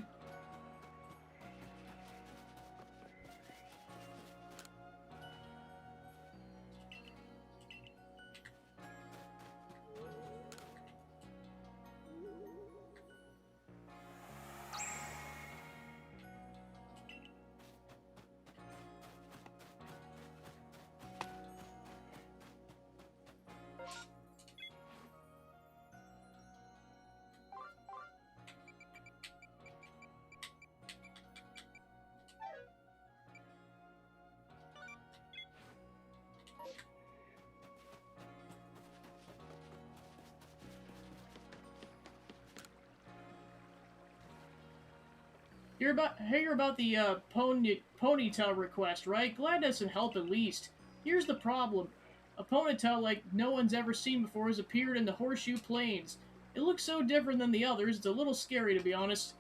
Hear about the Ponyta request, right? Glad to have some help at least. Here's the problem. A Ponyta like no one's ever seen before has appeared in the Horseshoe Plains. It looks so different than the others, it's a little scary to be honest.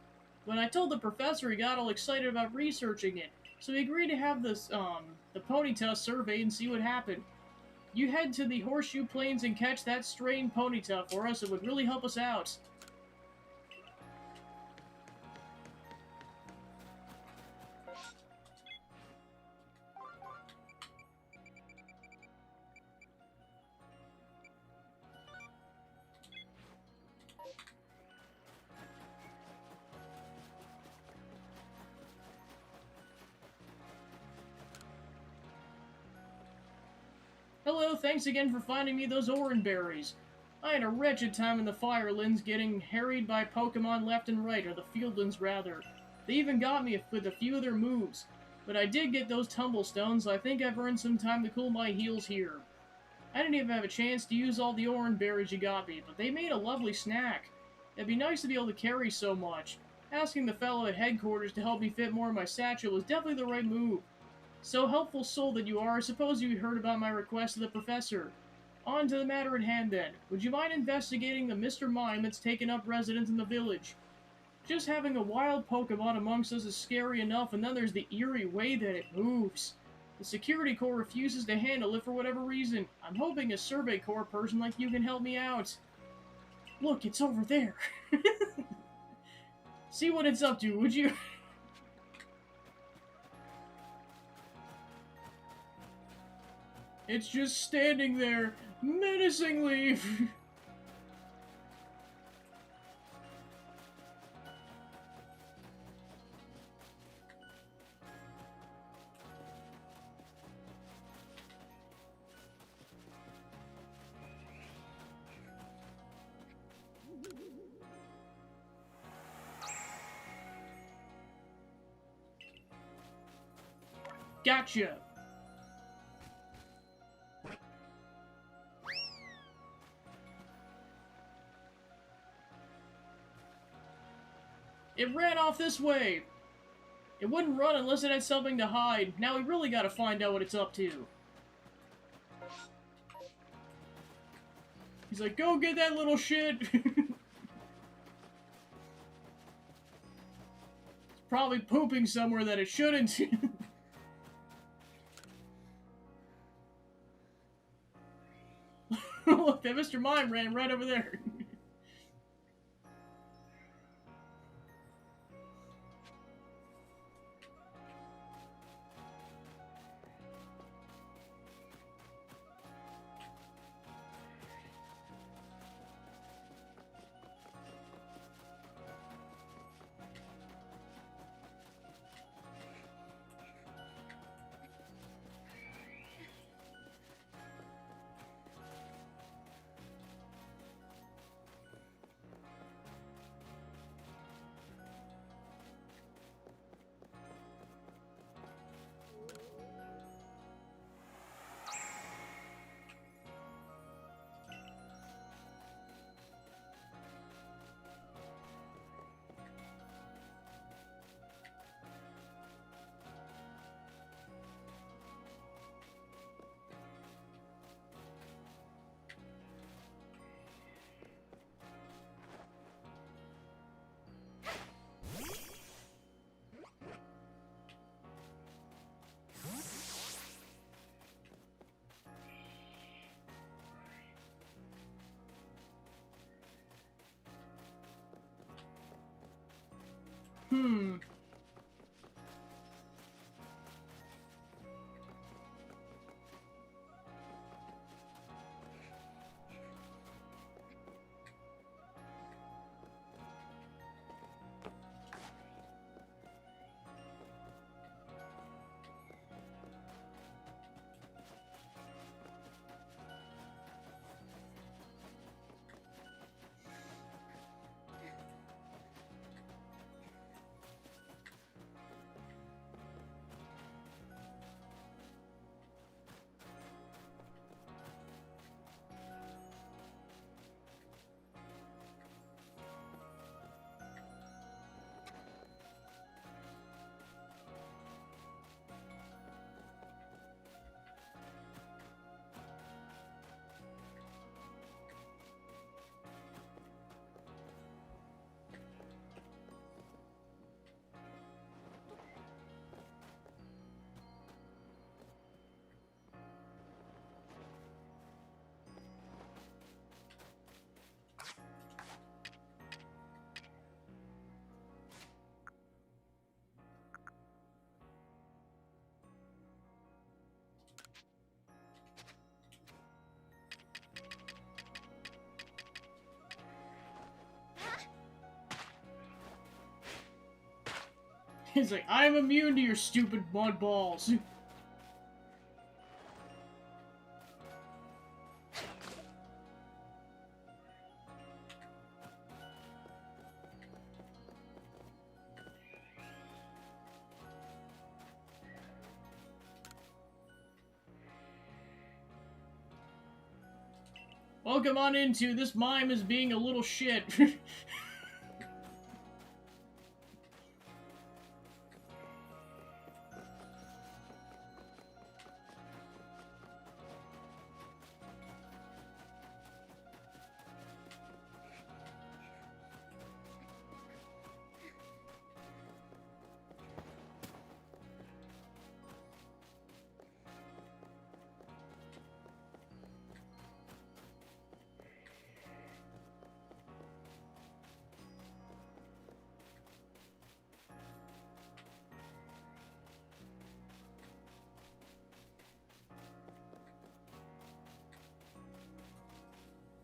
When I told the professor, he got all excited about researching it, so he agreed to have the Ponyta surveyed and see what happened. You head to the Horseshoe Plains and catch that strained Ponyta for us, it would really help us out. Hello, thanks again for finding me those orange berries. I had a wretched time in the Firelands getting harried by Pokemon left and right, or the Fieldlands rather. They even got me with a few of their moves. But I did get those Tumblestones, so I think I've earned some time to cool my heels here. I didn't even have a chance to use all the orange berries you got me, but they made a lovely snack. It'd be nice to be able to carry so much. Asking the fellow at headquarters to help me fit more in my satchel was definitely the right move. So helpful soul that you are, I suppose you heard about my request to the professor. On to the matter at hand then. Would you mind investigating the Mr. Mime that's taken up residence in the village? Just having a wild Pokemon amongst us is scary enough, and then there's the eerie way that it moves. The security corps refuses to handle it for whatever reason. I'm hoping a survey corps person like you can help me out. Look, it's over there. See what it's up to, would you? It's just standing there, menacingly. Gotcha. It ran off this way. It wouldn't run unless it had something to hide. Now we really gotta find out what it's up to. He's like, go get that little shit. It's probably pooping somewhere that it shouldn't. Look, that Mr. Mime ran right over there. Hmm. He's like, I'm immune to your stupid mud balls. Welcome on into this mime is being a little shit.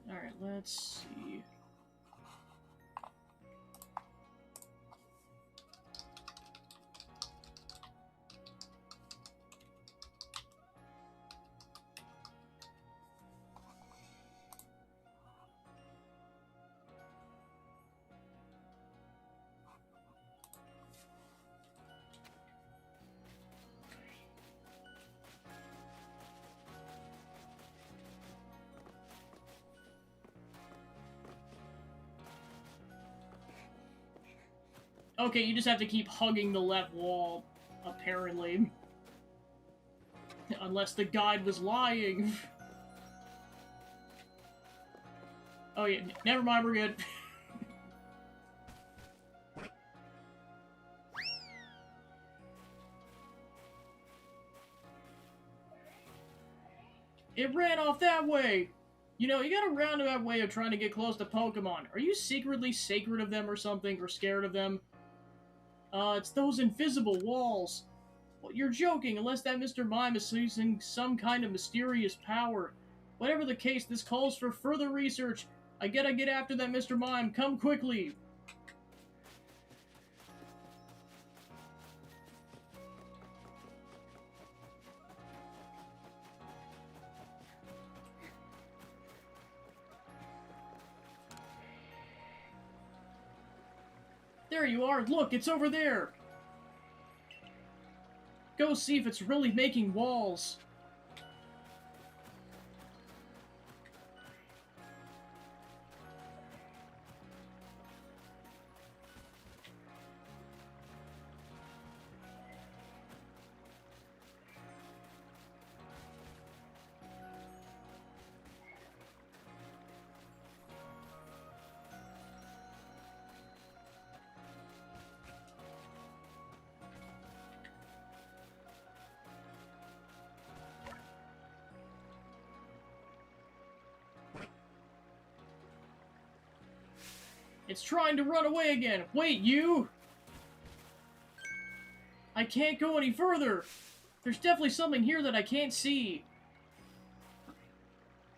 Alright, let's see. Okay, you just have to keep hugging the left wall, apparently. Unless the guide was lying. Oh yeah, never mind, we're good. It ran off that way! You know, you got a roundabout way of trying to get close to Pokemon. Are you secretly sacred of them or something, or scared of them? It's those invisible walls. Well, you're joking, unless that Mr. Mime is using some kind of mysterious power. Whatever the case, this calls for further research. I gotta get after that Mr. Mime. Come quickly! There you are! Look, it's over there! Go see if it's really making walls. It's trying to run away again. Wait, you! I can't go any further. There's definitely something here that I can't see.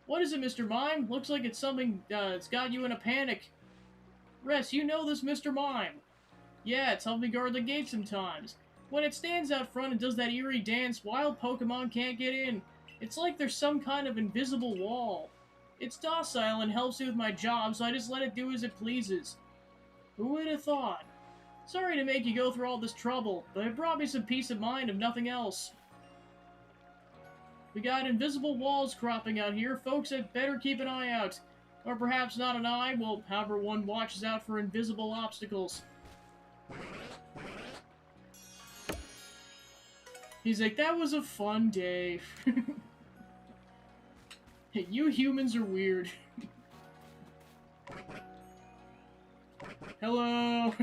What is it, Mr. Mime? Looks like it's something that's got you in a panic. Rest, you know this Mr. Mime. Yeah, it's helped me guard the gate sometimes. When it stands out front and does that eerie dance, wild Pokemon can't get in. It's like there's some kind of invisible wall. It's docile and helps me with my job, so I just let it do as it pleases. Who would have thought? Sorry to make you go through all this trouble, but it brought me some peace of mind if nothing else. We got invisible walls cropping out here. Folks had better keep an eye out. Or perhaps not an eye, well, however one watches out for invisible obstacles. He's like, that was a fun day. Hey, you humans are weird. Hello!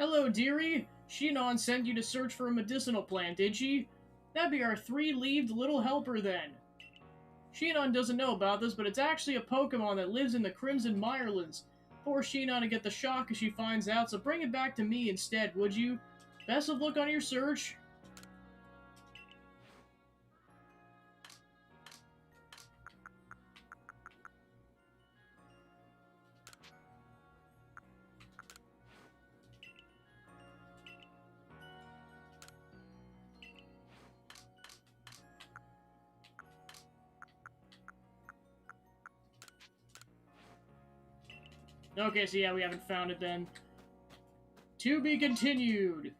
Hello, dearie. Shinon sent you to search for a medicinal plant, did she? That'd be our three-leaved little helper, then. Shinon doesn't know about this, but it's actually a Pokemon that lives in the Crimson Mirelands. Poor Shinon to get the shock as she finds out, so bring it back to me instead, would you? Best of luck on your search. Okay, so yeah, we haven't found it then. To be continued.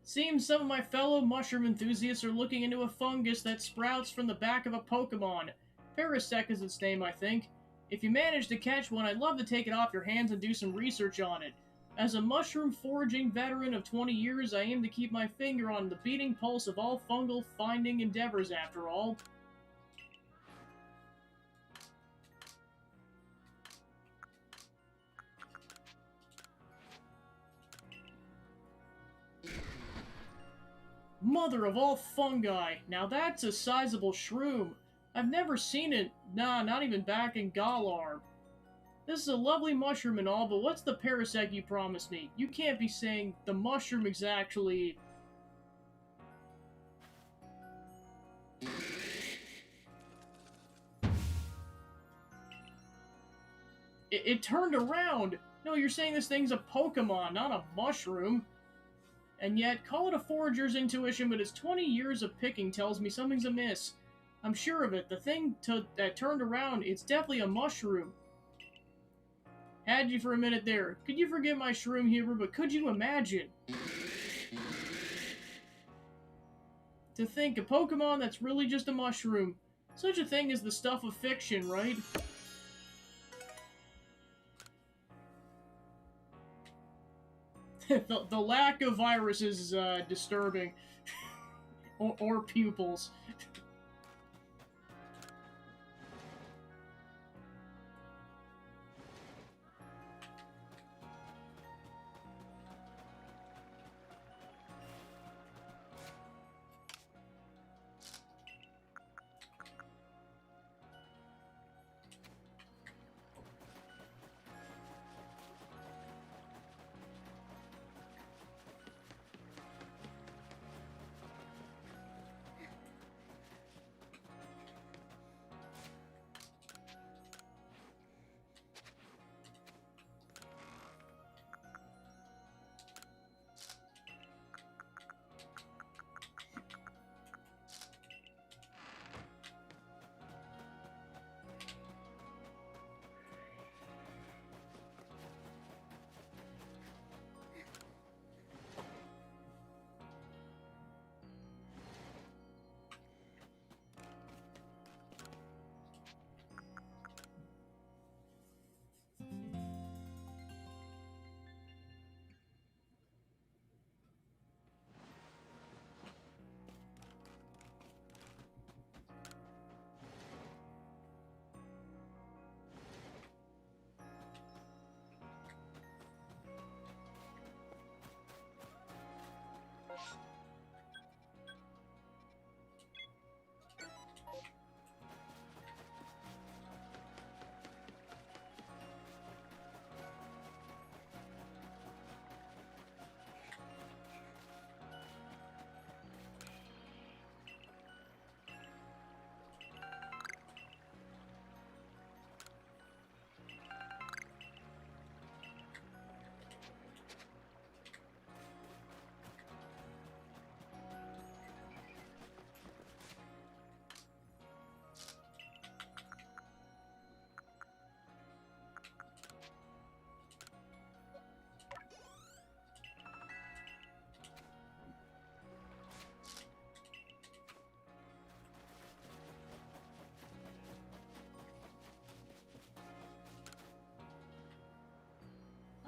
Seems some of my fellow mushroom enthusiasts are looking into a fungus that sprouts from the back of a Pokemon. Parasect is its name, I think. If you manage to catch one, I'd love to take it off your hands and do some research on it. As a mushroom foraging veteran of 20 years, I aim to keep my finger on the beating pulse of all fungal finding endeavors, after all. Mother of all fungi! Now that's a sizable shroom. I've never seen it, not even back in Galar. This is a lovely mushroom and all, but what's the parasect you promised me? You can't be saying the mushroom is actually... It turned around! No, you're saying this thing's a Pokemon, not a mushroom. And yet, call it a forager's intuition, but its 20 years of picking tells me something's amiss. I'm sure of it. The thing that turned around, it's definitely a mushroom. Had you for a minute there. Could you forgive my shroom humor, but could you imagine? To think, a Pokemon that's really just a mushroom. Such a thing is the stuff of fiction, right? the lack of viruses is disturbing. or pupils.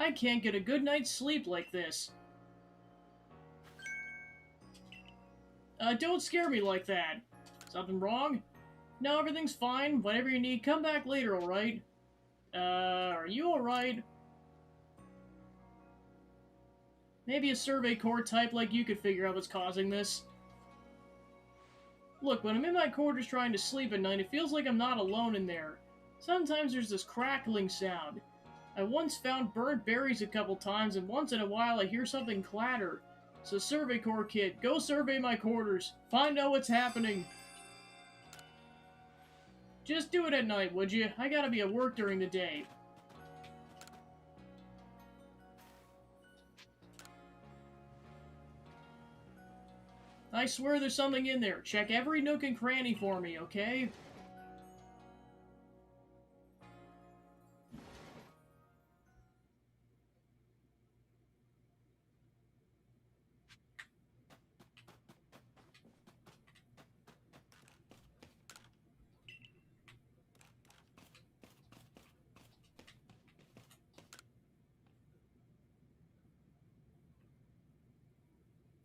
I can't get a good night's sleep like this. Don't scare me like that. Something wrong? No, everything's fine. Whatever you need, come back later, alright? Are you alright? Maybe a Survey Corps type like you could figure out what's causing this. Look, when I'm in my quarters trying to sleep at night, it feels like I'm not alone in there. Sometimes there's this crackling sound. I once found burnt berries a couple times, and once in a while I hear something clatter. So Survey Corps kid, go survey my quarters. Find out what's happening. Just do it at night, would you? I gotta be at work during the day. I swear there's something in there. Check every nook and cranny for me, okay?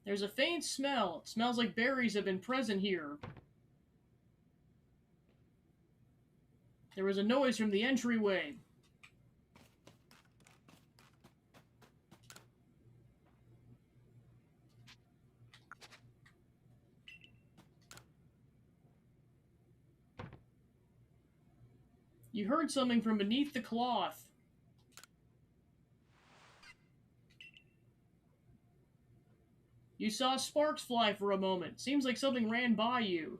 There's a faint smell. It smells like berries have been present here. There was a noise from the entryway. You heard something from beneath the cloth. You saw sparks fly for a moment. Seems like something ran by you.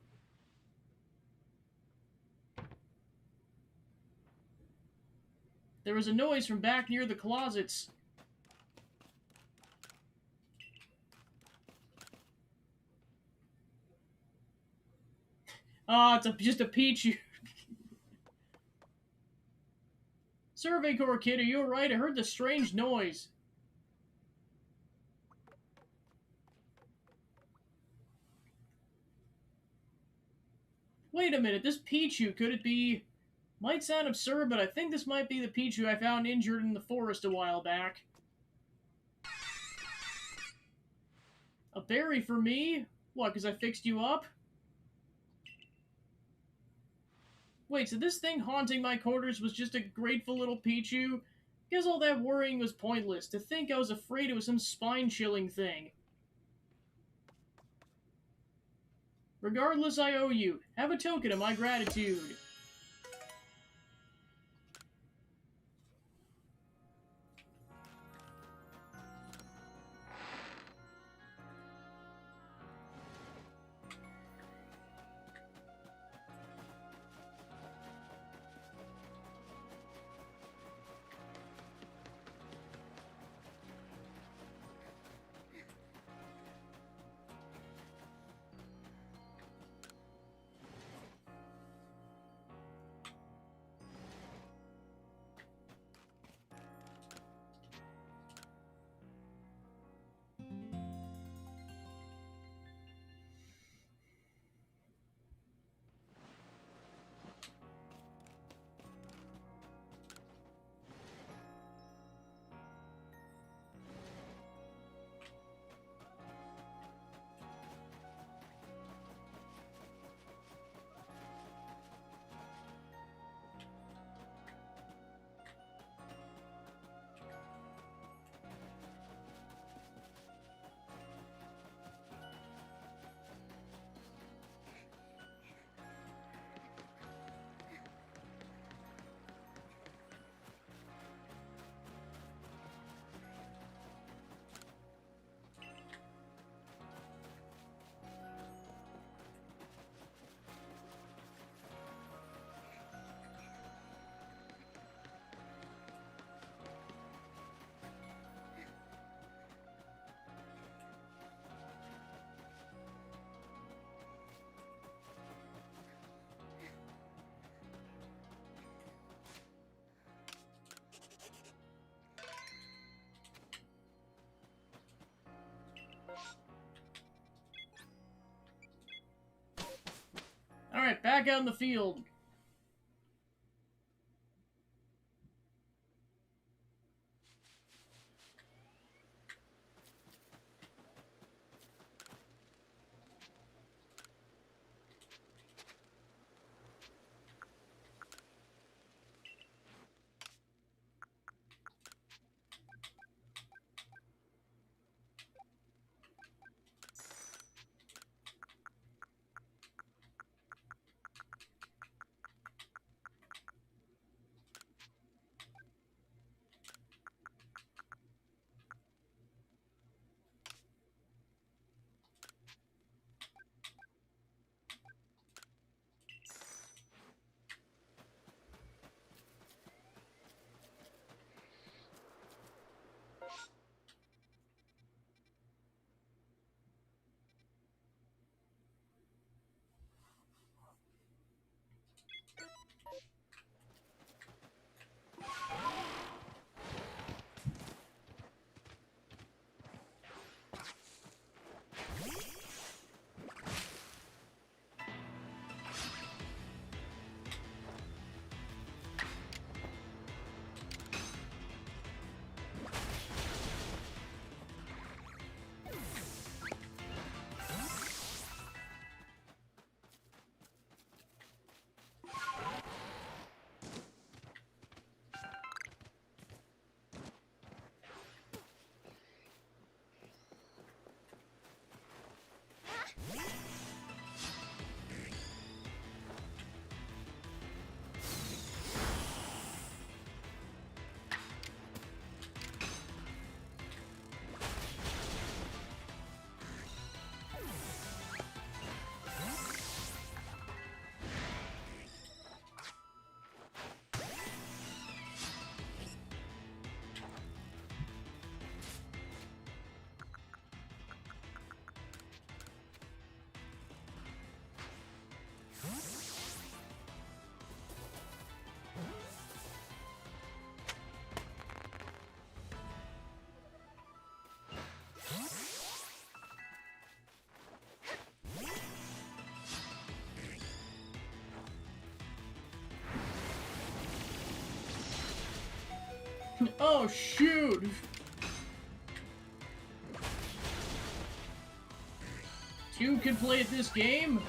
There was a noise from back near the closets. Ah, it's just a Pichu. Survey Corps kid, are you alright? I heard the strange noise. Wait a minute, this Pichu, could it be... Might sound absurd, but I think this might be the Pichu I found injured in the forest a while back. A berry for me? What, because I fixed you up? Wait, so this thing haunting my quarters was just a grateful little Pichu? Guess all that worrying was pointless. To think I was afraid it was some spine-chilling thing. Regardless, I owe you. Have a token of my gratitude. Alright, back out in the field. Oh, shoot! Two can play at this game?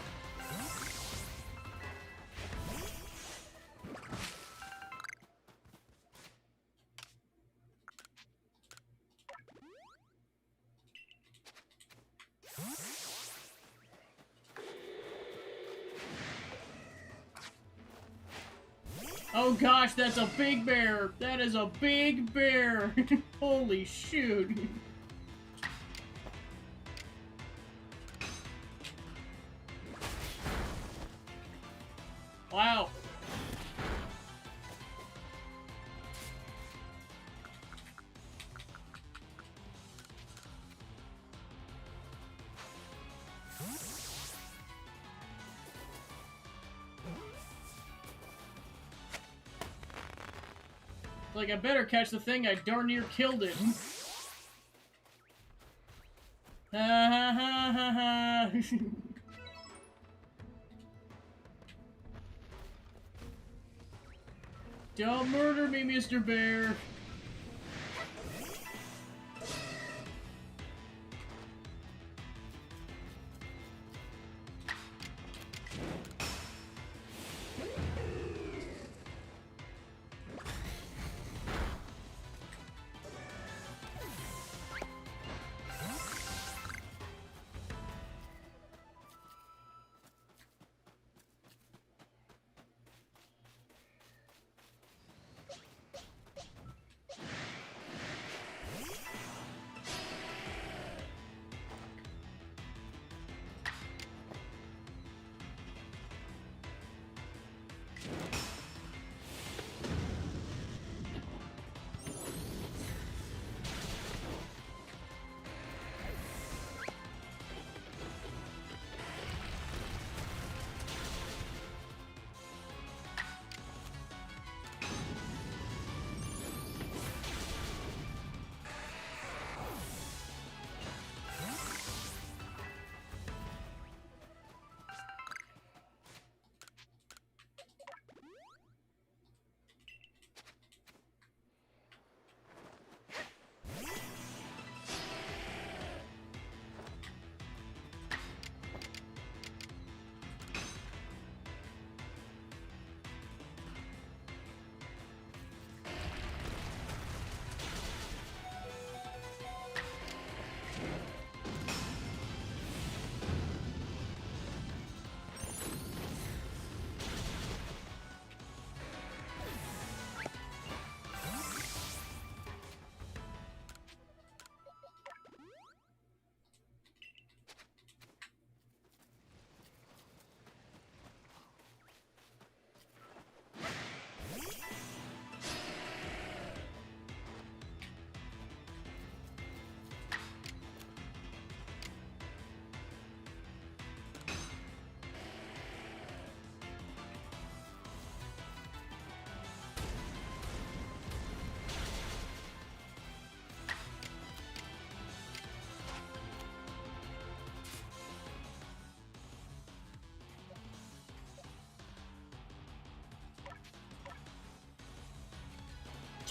Oh gosh, that's a big bear! That is a big bear! Holy shoot! Wow. Like, I better catch the thing, I darn near killed it. Ha ha ha ha ha. Don't murder me, Mr. Bear.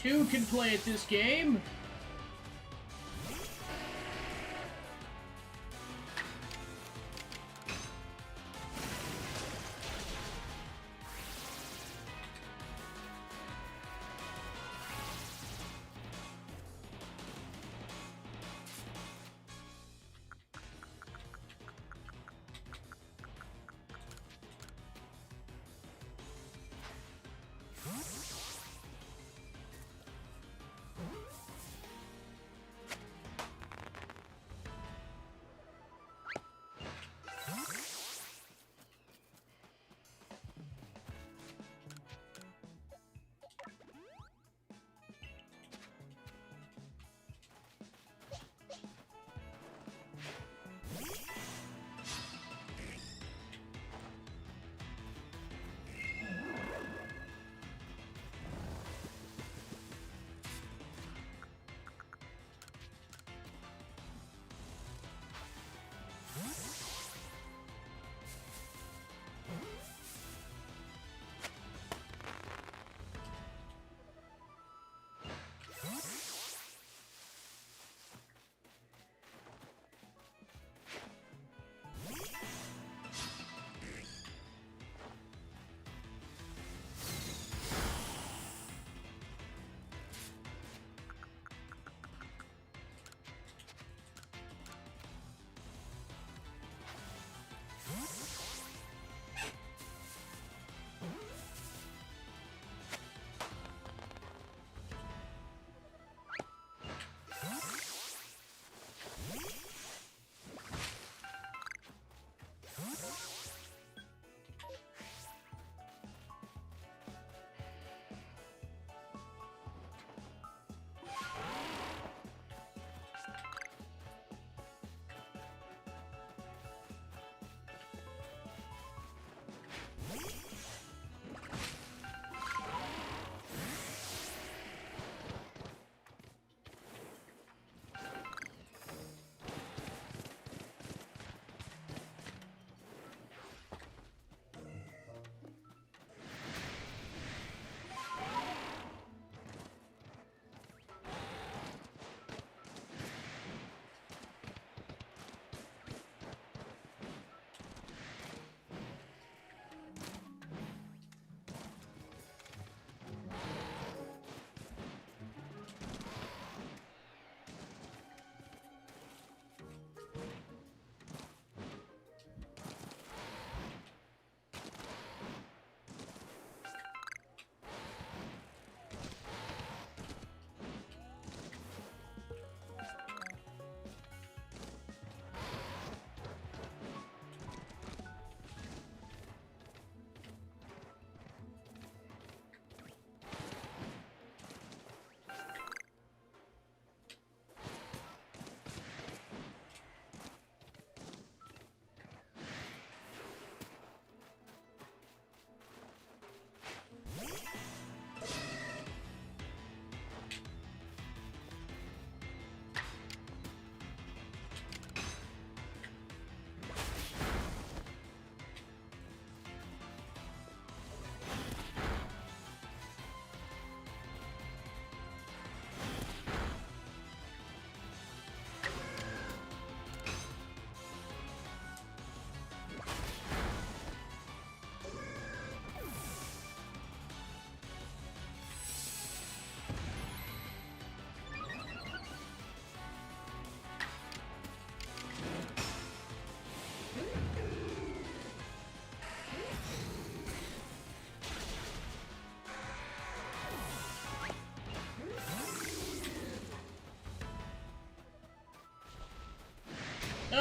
Two can play at this game.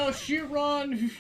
Oh, shoot, Ron!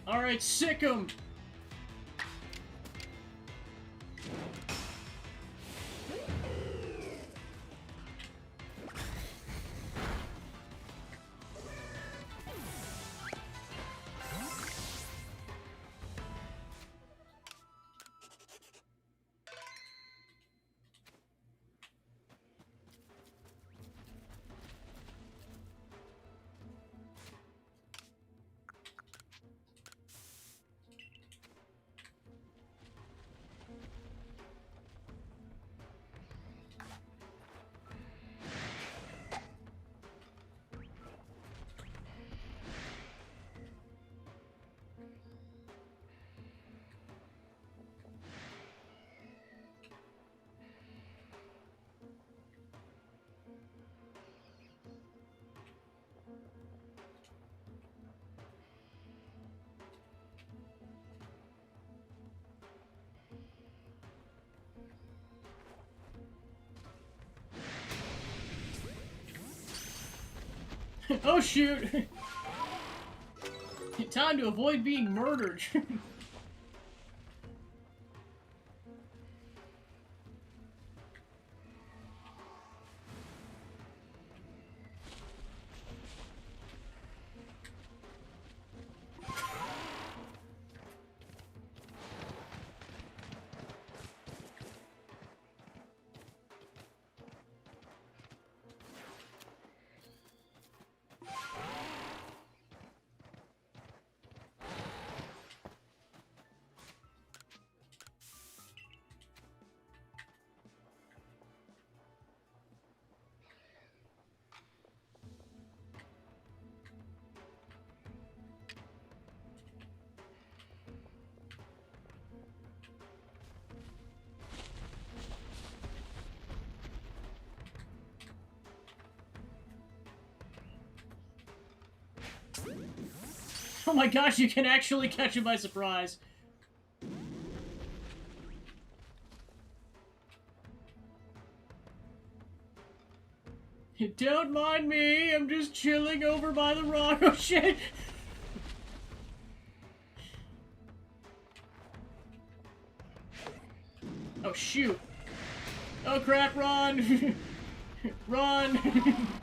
Alright, sick 'em! Oh shoot! Time to avoid being murdered. Oh my gosh, you can actually catch him by surprise. Don't mind me, I'm just chilling over by the rock. Oh shit! Oh shoot! Oh crap, run! Run!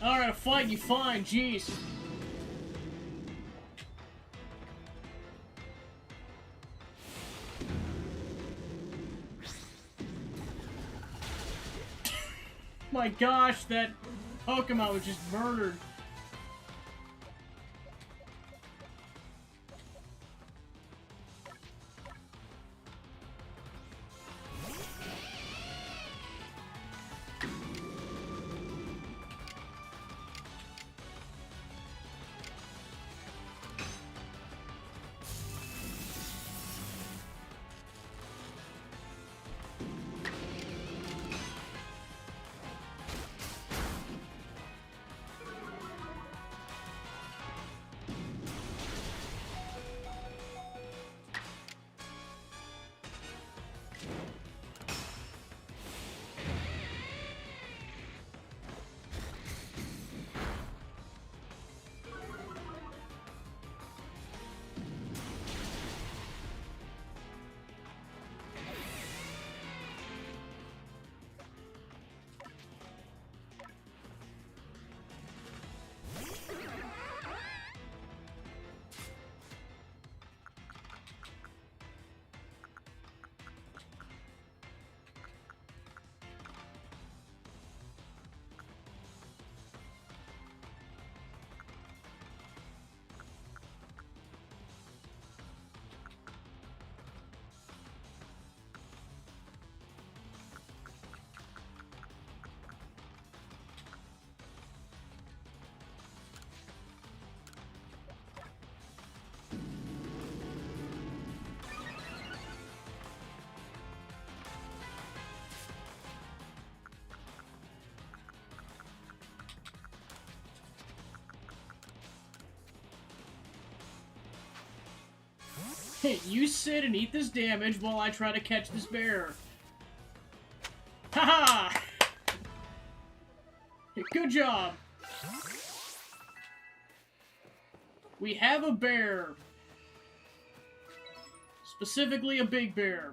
Alright, fight you fine, jeez. My gosh, that Pokemon was just murdered. You sit and eat this damage while I try to catch this bear. Haha! Good job. We have a bear. Specifically a big bear.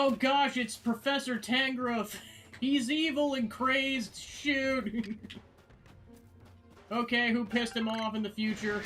Oh gosh, it's Professor Tangrowth. He's evil and crazed. Shoot. Okay, who pissed him off in the future?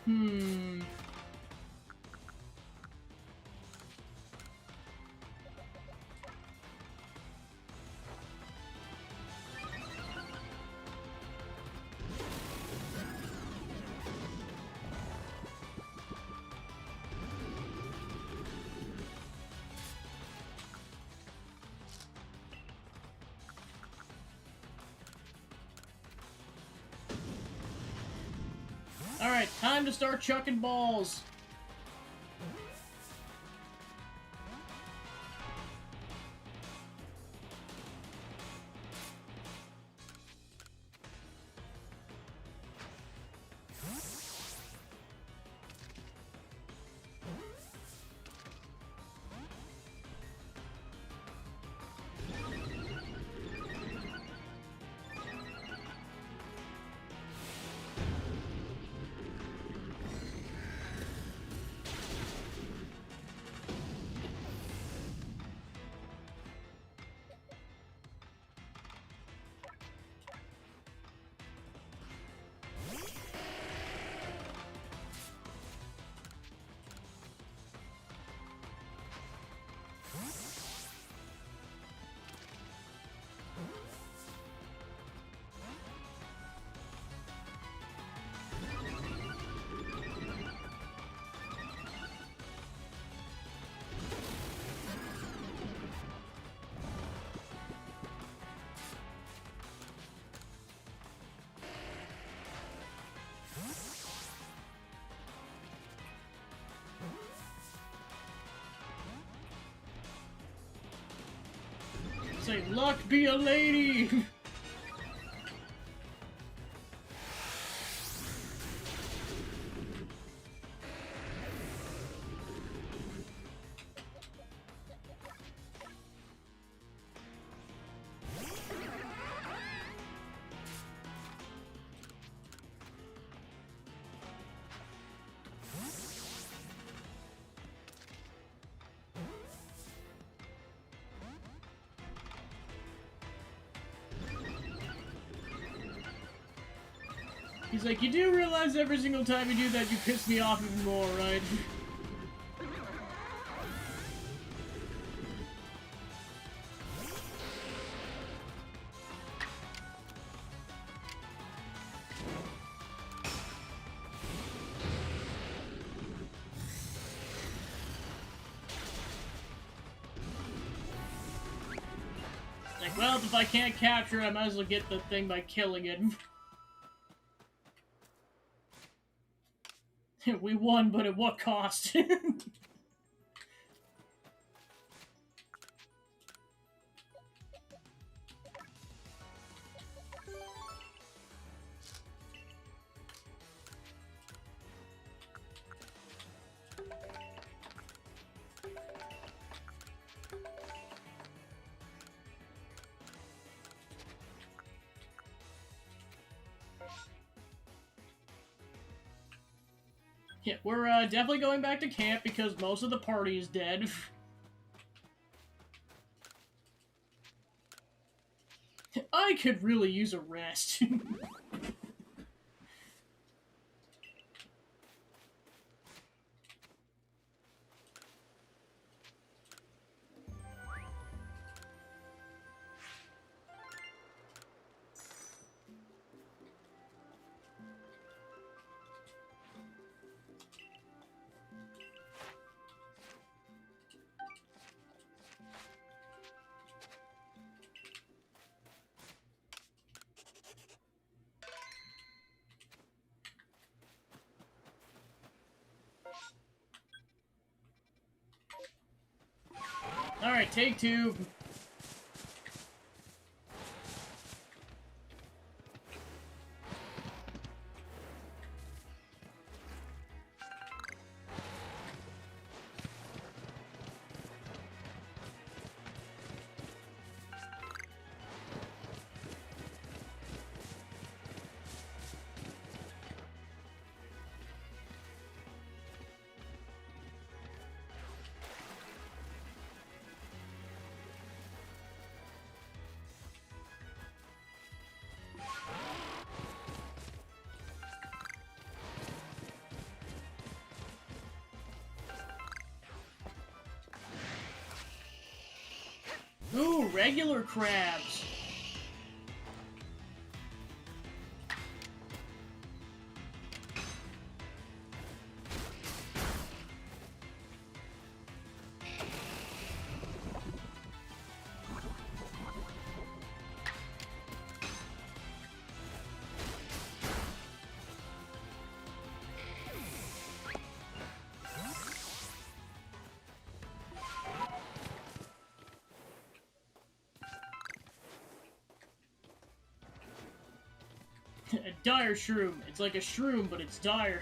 Hmm. Alright, time to start chucking balls. say, luck be a lady! He's like, you do realize every single time you do that, you piss me off even more, right? Like, well, if I can't capture it, I might as well get the thing by killing it. We won, but at what cost? Yeah, we're definitely going back to camp because most of the party is dead. I could really use a rest. Alright, take two. Ooh, regular crabs. A dire shroom. It's like a shroom, but it's dire.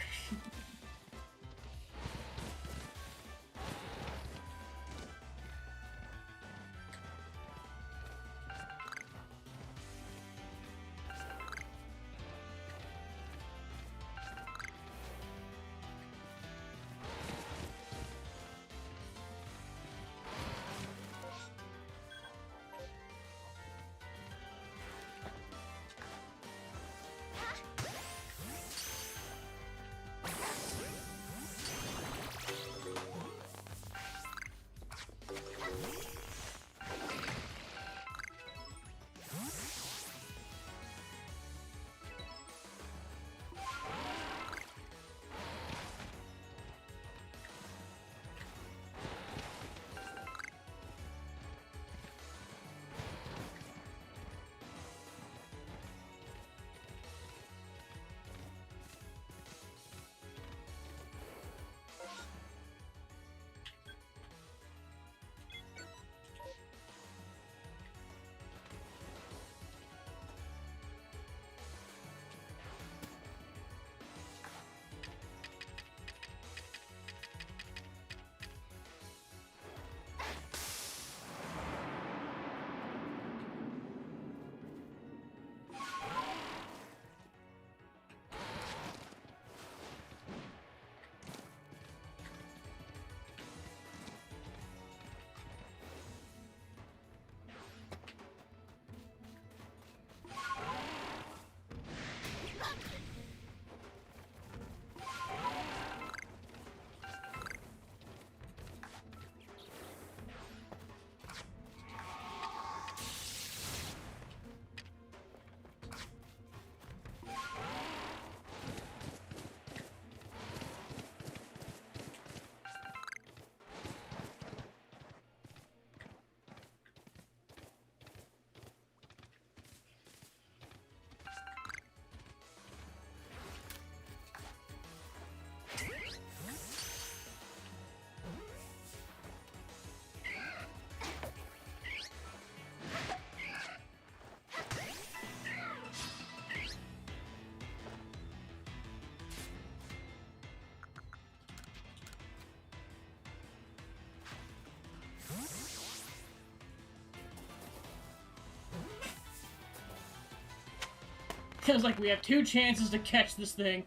It was like, we have 2 chances to catch this thing.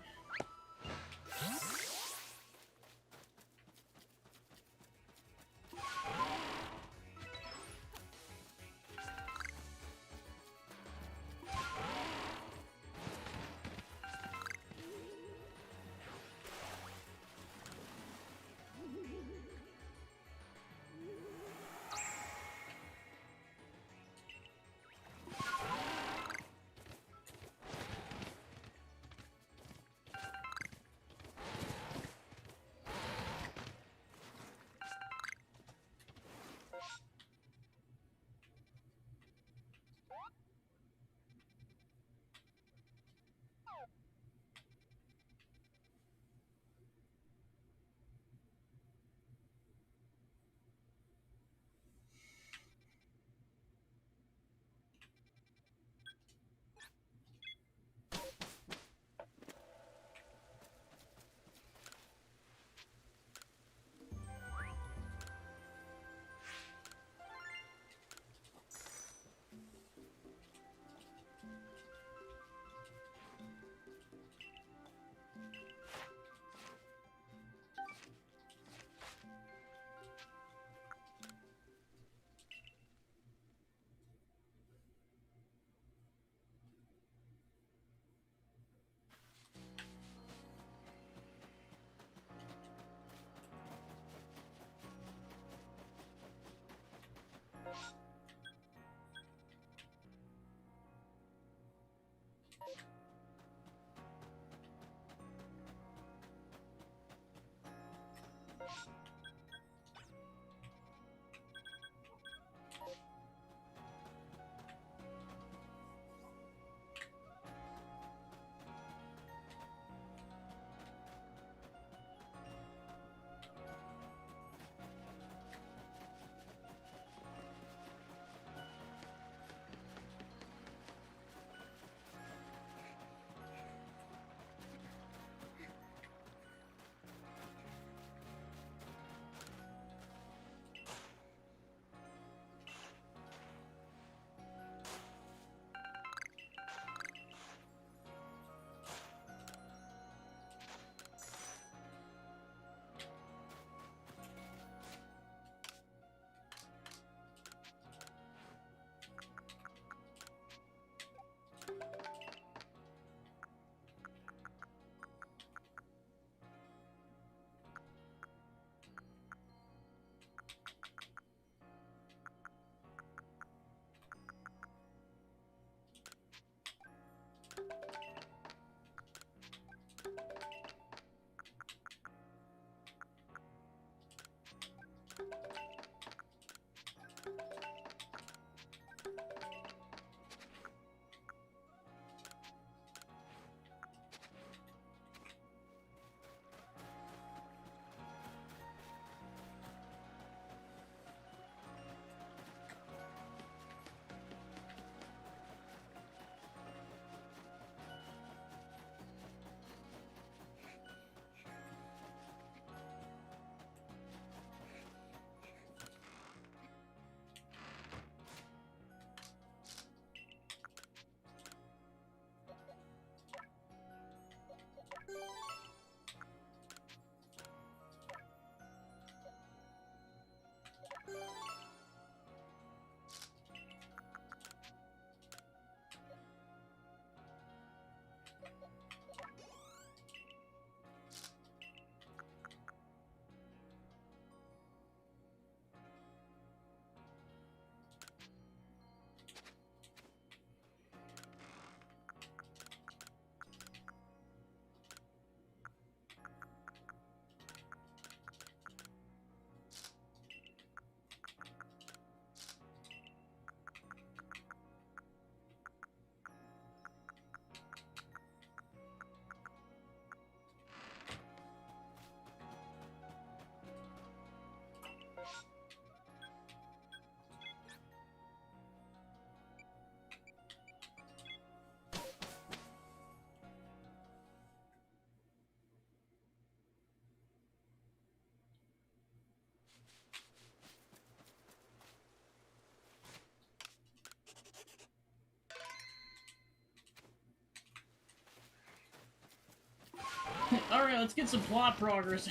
let's get some plot progress.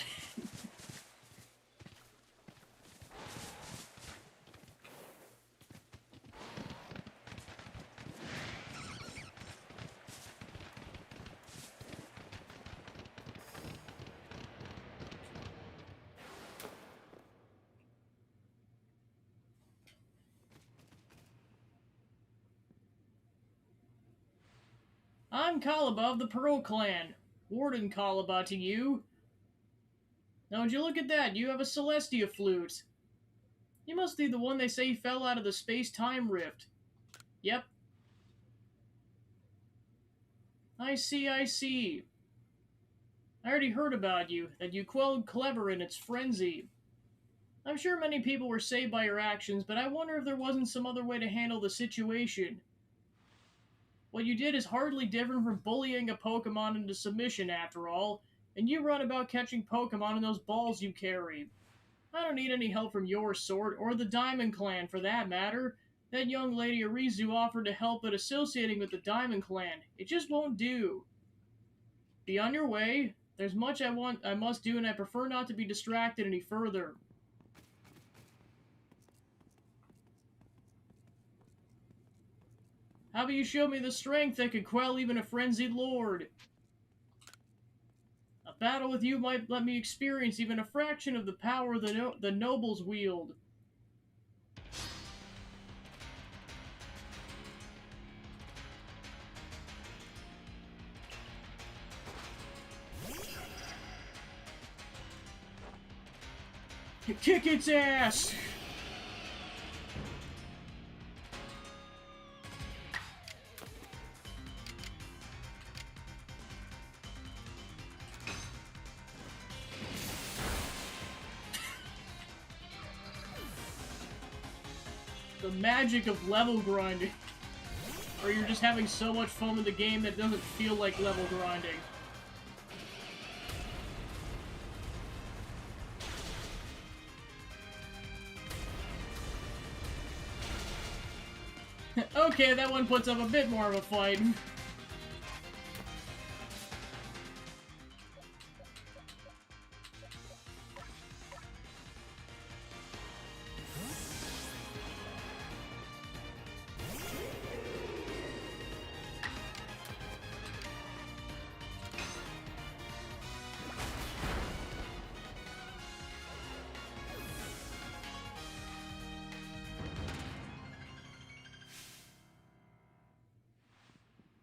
I'm Kalaba of the Pearl Clan. Warden Kalaba to you. Now would you look at that, you have a Celestia flute. You must be the one they say fell out of the space-time rift. Yep. I see, I see. I already heard about you, that you quelled Clever in its frenzy. I'm sure many people were saved by your actions, but I wonder if there wasn't some other way to handle the situation. What you did is hardly different from bullying a Pokemon into submission, after all, and you run about catching Pokemon in those balls you carry. I don't need any help from your sort, or the Diamond Clan, for that matter. That young lady Arizu offered to help, but associating with the Diamond Clan, it just won't do. Be on your way. There's much I must do, and I prefer not to be distracted any further. How about you show me the strength that could quell even a frenzied lord? A battle with you might let me experience even a fraction of the power the nobles wield. Kick its ass! The magic of level grinding. Or you're just having so much fun with the game that it doesn't feel like level grinding. Okay, that one puts up a bit more of a fight.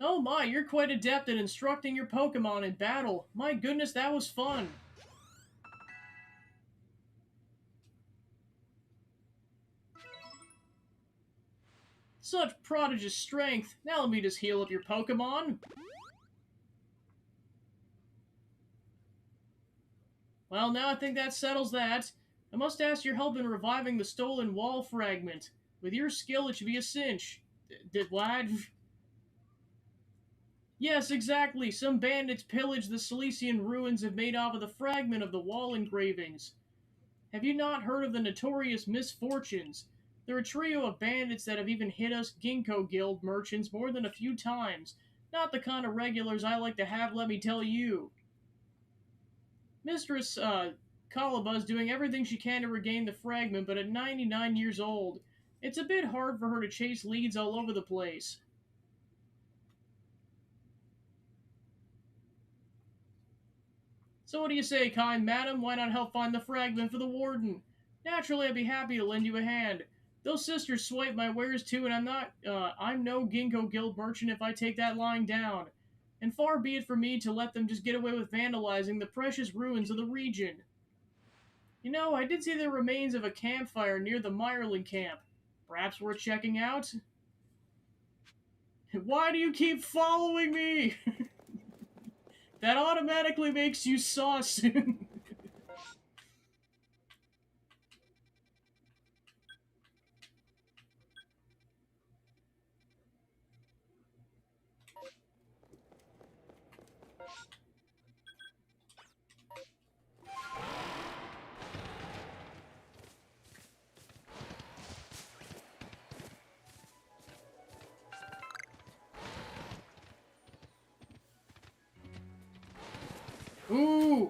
Oh my, you're quite adept at instructing your Pokemon in battle. My goodness, that was fun. Such prodigious strength. Now let me just heal up your Pokemon. Well, now I think that settles that. I must ask your help in reviving the stolen wall fragment. With your skill, it should be a cinch. Did what? Yes, exactly. Some bandits pillaged the Cilician ruins and made off with a fragment of the wall engravings. Have you not heard of the notorious Misfortunes? They're a trio of bandits that have even hit us Ginkgo Guild merchants more than a few times. Not the kind of regulars I like to have, let me tell you. Mistress, Kalaba's doing everything she can to regain the fragment, but at 99 years old, it's a bit hard for her to chase leads all over the place. So what do you say, kind madam? Why not help find the fragment for the warden? Naturally, I'd be happy to lend you a hand. Those sisters swipe my wares too, and I'm no Ginkgo Guild merchant if I take that lying down. And far be it from me to let them just get away with vandalizing the precious ruins of the region. You know, I did see the remains of a campfire near the Meyerling camp. Perhaps worth checking out? Why do you keep following me? That automatically makes you sus. Ooh.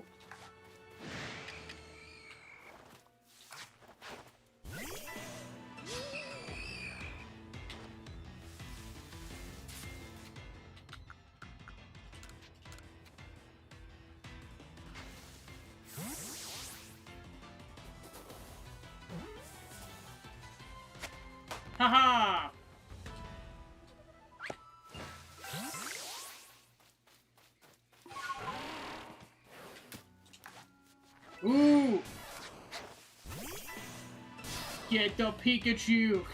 Haha! Ooh! Get the Pikachu!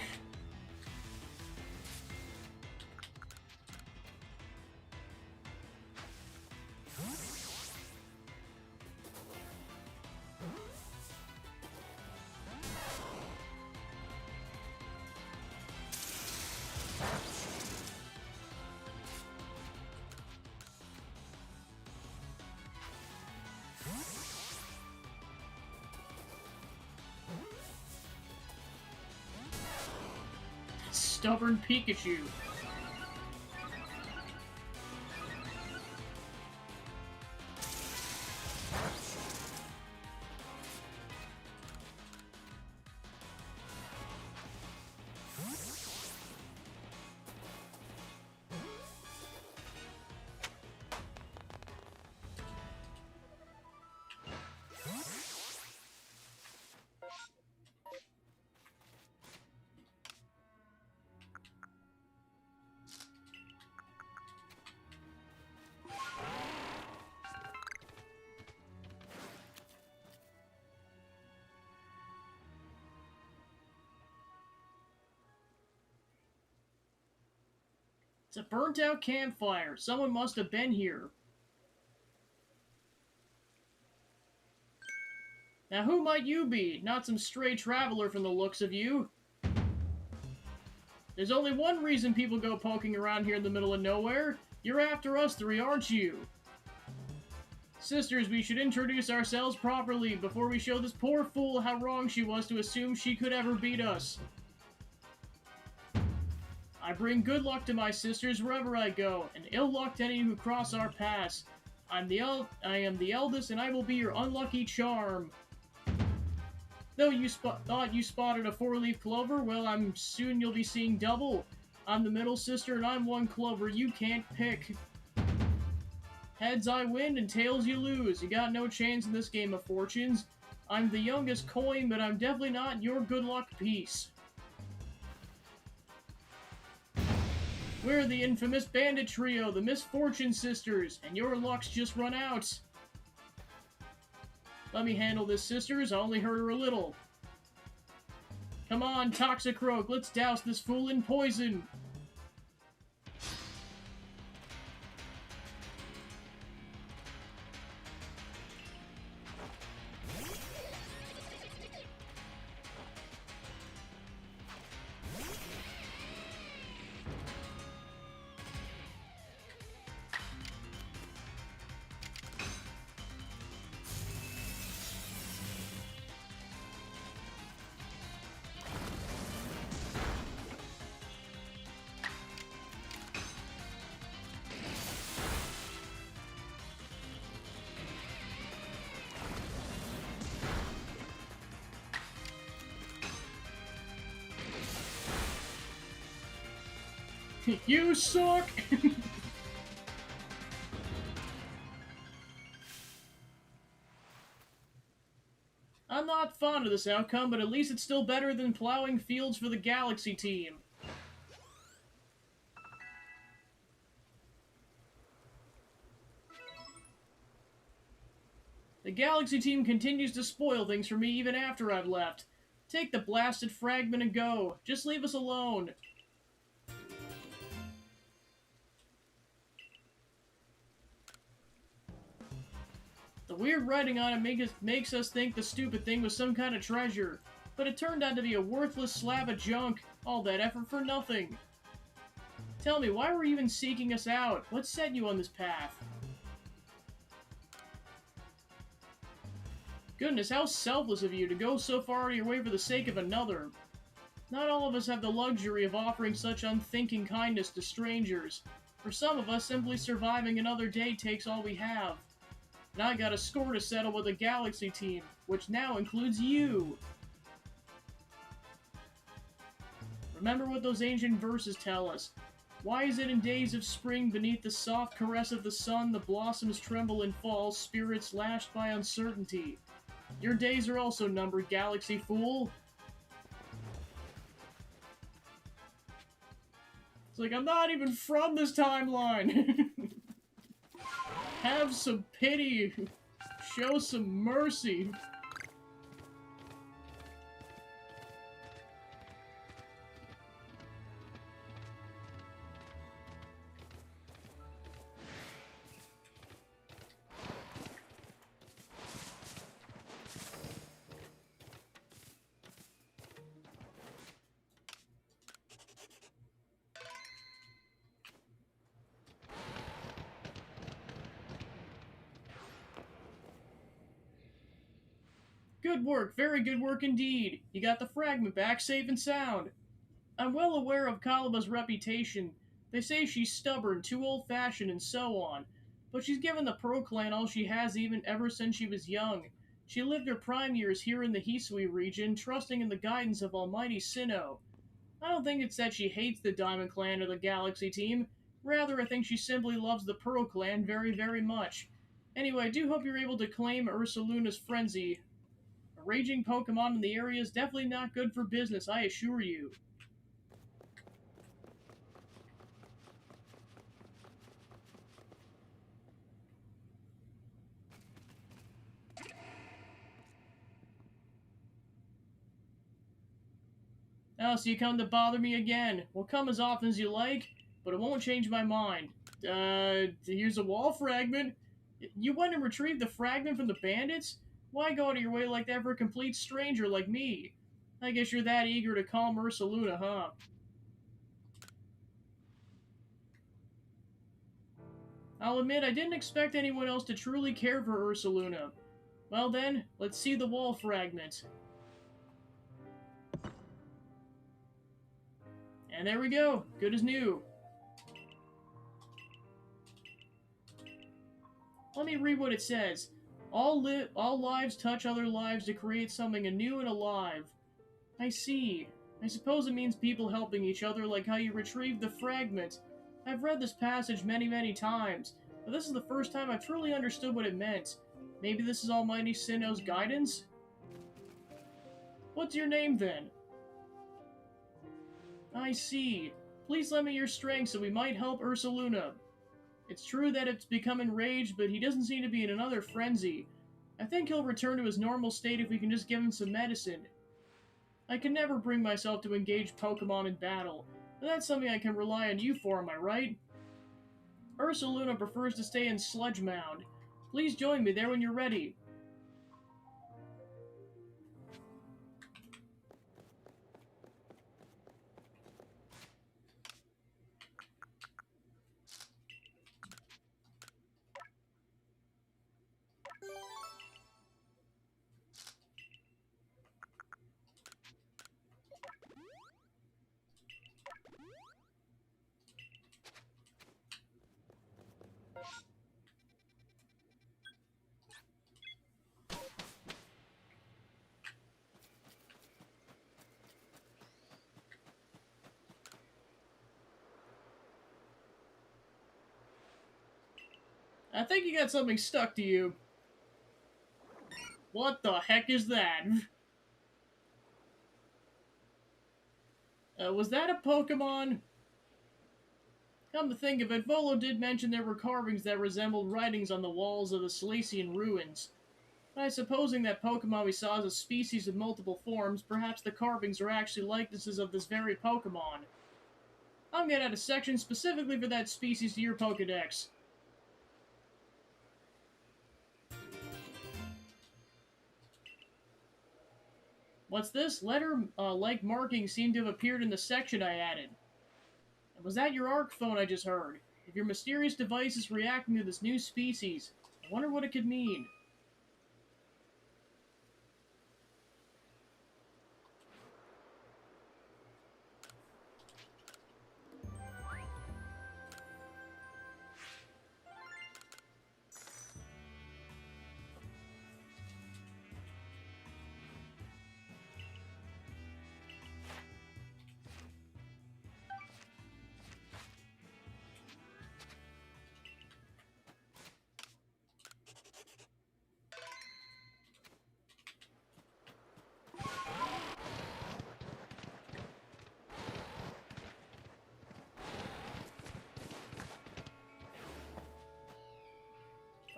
Stubborn Pikachu. It's a burnt-out campfire. Someone must have been here. Now who might you be? Not some stray traveler from the looks of you. There's only one reason people go poking around here in the middle of nowhere. You're after us three, aren't you? Sisters, we should introduce ourselves properly before we show this poor fool how wrong she was to assume she could ever beat us. I bring good luck to my sisters wherever I go, and ill luck to any who cross our paths. I am the eldest, and I will be your unlucky charm. Though you thought you spotted a four-leaf clover, well, soon you'll be seeing double. I'm the middle sister, and I'm one clover you can't pick. Heads I win, and tails you lose. You got no chance in this game of fortunes. I'm the youngest coin, but I'm definitely not your good luck piece. We're the infamous bandit trio, the Misfortune Sisters, and your luck's just run out. Let me handle this, sisters. I only hurt her a little. Come on, Toxicroak, let's douse this fool in poison. You suck! I'm not fond of this outcome, but at least it's still better than plowing fields for the Galaxy team. The Galaxy team continues to spoil things for me even after I've left. Take the blasted fragment and go. Just leave us alone. The weird writing on it makes us think the stupid thing was some kind of treasure, but it turned out to be a worthless slab of junk. All that effort for nothing. Tell me, why were you even seeking us out? What set you on this path? Goodness, how selfless of you to go so far out of your way for the sake of another. Not all of us have the luxury of offering such unthinking kindness to strangers. For some of us, simply surviving another day takes all we have. And I got a score to settle with the Galaxy team, which now includes you. Remember what those ancient verses tell us. Why is it in days of spring, beneath the soft caress of the sun, the blossoms tremble and fall, spirits lashed by uncertainty? Your days are also numbered, Galaxy fool. It's like, I'm not even from this timeline! Have some pity! Show some mercy! Good work, very good work indeed. You got the fragment back safe and sound. I'm well aware of Kalaba's reputation. They say she's stubborn, too old-fashioned, and so on. But she's given the Pro Clan all she has even ever since she was young. She lived her prime years here in the Hisui region, trusting in the guidance of Almighty Sinnoh. I don't think it's that she hates the Diamond Clan or the Galaxy team. Rather, I think she simply loves the Pearl Clan very, very much. Anyway, I do hope you're able to claim Ursaluna's Frenzy. A raging Pokemon in the area is definitely not good for business, I assure you. Oh, so you come to bother me again. Well, come as often as you like, but it won't change my mind. Here's a wall fragment. You went and retrieved the fragment from the bandits? Why go out of your way like that for a complete stranger like me? I guess you're that eager to calm Ursaluna, huh? I'll admit I didn't expect anyone else to truly care for Ursaluna. Well then, let's see the wall fragment. And there we go, good as new. Let me read what it says. All lives touch other lives to create something anew and alive. I see. I suppose it means people helping each other like how you retrieved the fragment. I've read this passage many, many times, but this is the first time I've truly understood what it meant. Maybe this is Almighty Sinnoh's guidance? What's your name, then? I see. Please lend me your strength so we might help Ursaluna. It's true that it's become enraged, but he doesn't seem to be in another frenzy. I think he'll return to his normal state if we can just give him some medicine. I can never bring myself to engage Pokemon in battle, but that's something I can rely on you for, am I right? Ursaluna prefers to stay in Sludge Mound. Please join me there when you're ready. I think you got something stuck to you. What the heck is that? Was that a Pokemon? Come to think of it, Volo did mention there were carvings that resembled writings on the walls of the Salacian ruins. By supposing that Pokemon we saw is a species with multiple forms, perhaps the carvings are actually likenesses of this very Pokemon. I'm gonna add a section specifically for that species to your Pokedex. What's this? Letter-like markings seem to have appeared in the section I added. Was that your ARC phone I just heard? If your mysterious device is reacting to this new species, I wonder what it could mean.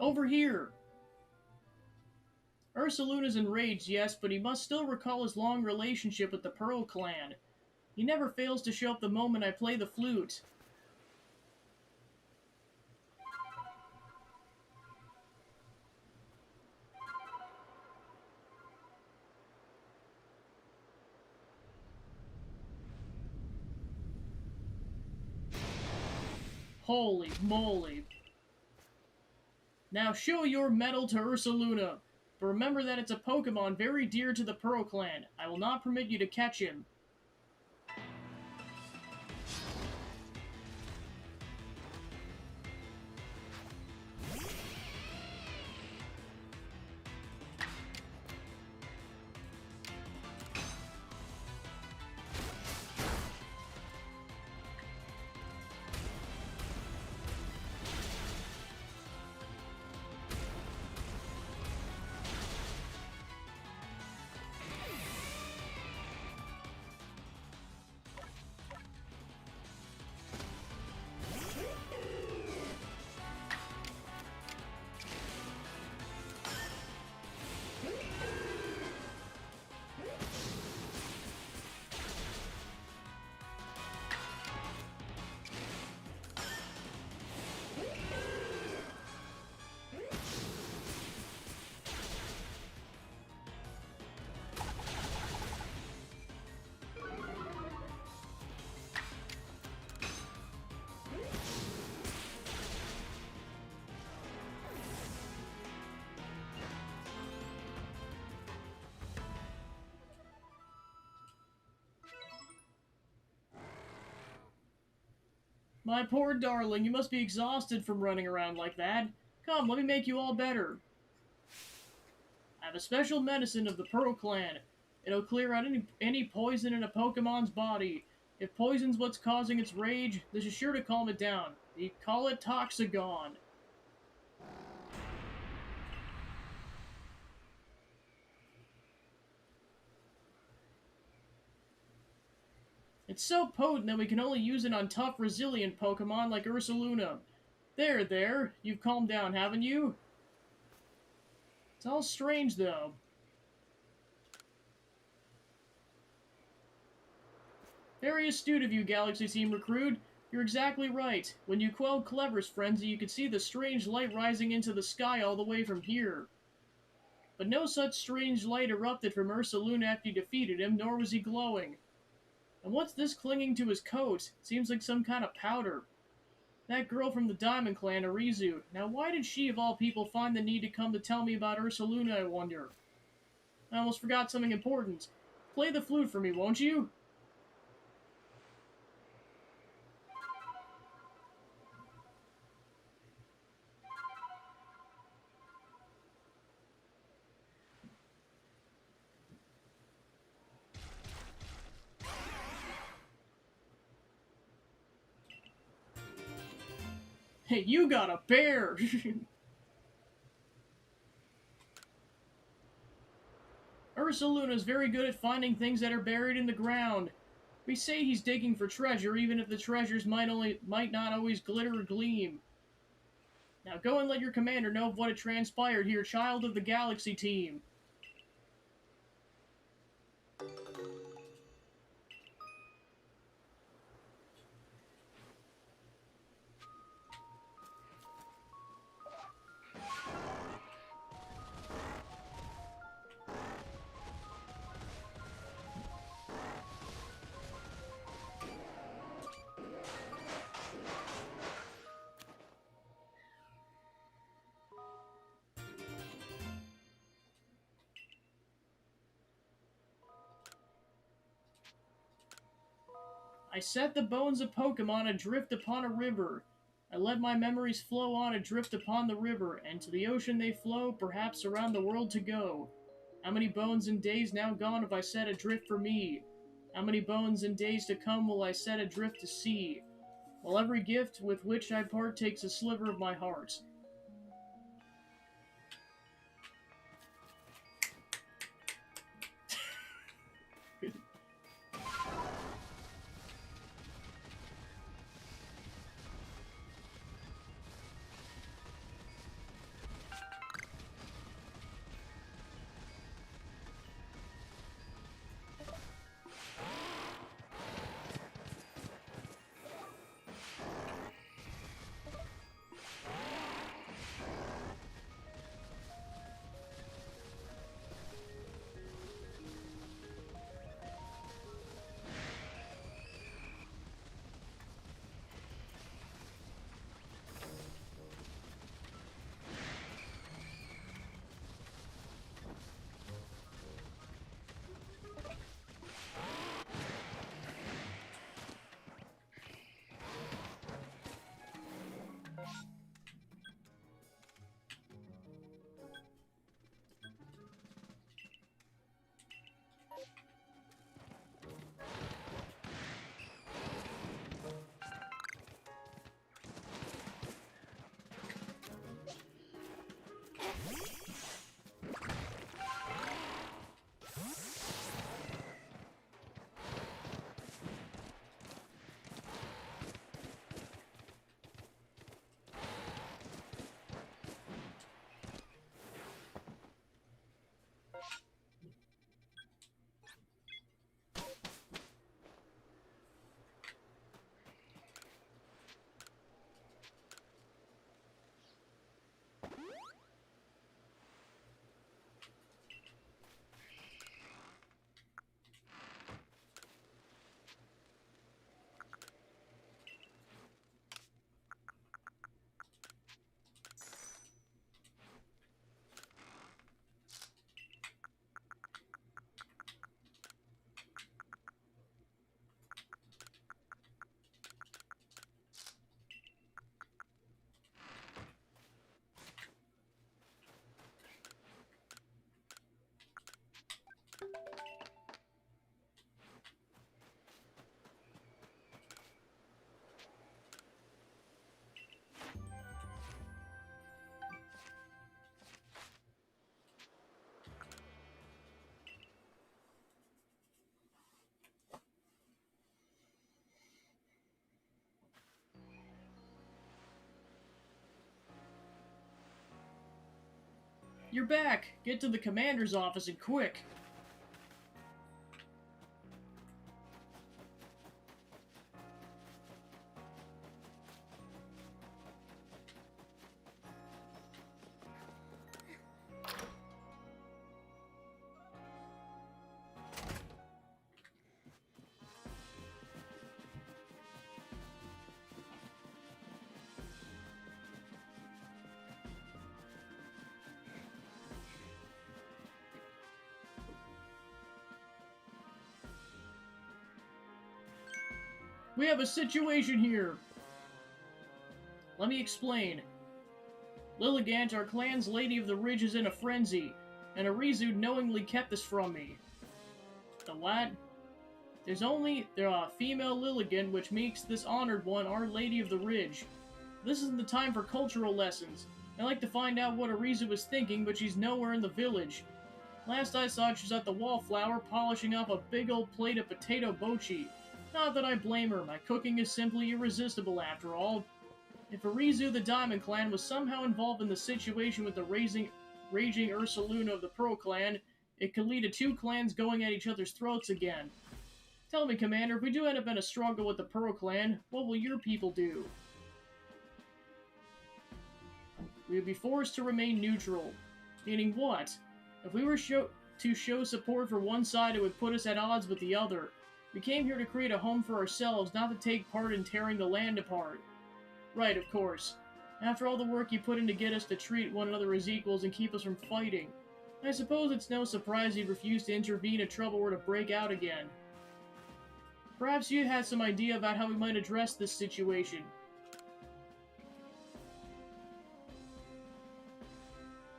Over here! Ursaluna's enraged, yes, but he must still recall his long relationship with the Pearl Clan. He never fails to show up the moment I play the flute. Holy moly. Now show your mettle to Ursaluna, but remember that it's a Pokemon very dear to the Pearl Clan. I will not permit you to catch him. My poor darling, you must be exhausted from running around like that. Come, let me make you all better. I have a special medicine of the Pearl Clan. It'll clear out any poison in a Pokemon's body. If poison's what's causing its rage, this is sure to calm it down. We call it Toxagon. It's so potent that we can only use it on tough, resilient Pokemon like Ursaluna. There, you've calmed down, haven't you? It's all strange, though. Very astute of you, Galaxy Team Recruit. You're exactly right. When you quelled Clever's frenzy, you could see the strange light rising into the sky all the way from here. But no such strange light erupted from Ursaluna after you defeated him, nor was he glowing. And what's this clinging to his coat? It seems like some kind of powder. That girl from the Diamond Clan, Arizu. Now why did she, of all people, find the need to come to tell me about Ursaluna, I wonder? I almost forgot something important. Play the flute for me, won't you? Hey, you got a bear! Ursaluna's very good at finding things that are buried in the ground. We say he's digging for treasure, even if the treasures might not always glitter or gleam. Now go and let your commander know of what had transpired here, child of the Galaxy Team. I set the bones of Pokemon adrift upon a river. I let my memories flow on adrift upon the river, and to the ocean they flow, perhaps around the world to go. How many bones and days now gone have I set adrift for me? How many bones and days to come will I set adrift to sea? While every gift with which I part takes a sliver of my heart. you're back! Get to the commander's office and quick! We have a situation here! Let me explain. Lilligant, our clan's Lady of the Ridge, is in a frenzy, and Arizu knowingly kept this from me. The what? There's only female Lilligant, which makes this honored one our Lady of the Ridge. This isn't the time for cultural lessons. I'd like to find out what Arizu is thinking, but she's nowhere in the village. Last I saw, she's at the wallflower polishing off a big old plate of potato bochi. Not that I blame her, my cooking is simply irresistible after all. If Arizu the Diamond Clan was somehow involved in the situation with the raging Ursaluna of the Pearl Clan, it could lead to two clans going at each other's throats again. Tell me, Commander, if we do end up in a struggle with the Pearl Clan, what will your people do? We would be forced to remain neutral. Meaning what? If we were to show support for one side, it would put us at odds with the other. We came here to create a home for ourselves, not to take part in tearing the land apart. Right, of course. After all the work you put in to get us to treat one another as equals and keep us from fighting, I suppose it's no surprise you'd refuse to intervene if trouble were to break out again. Perhaps you had some idea about how we might address this situation.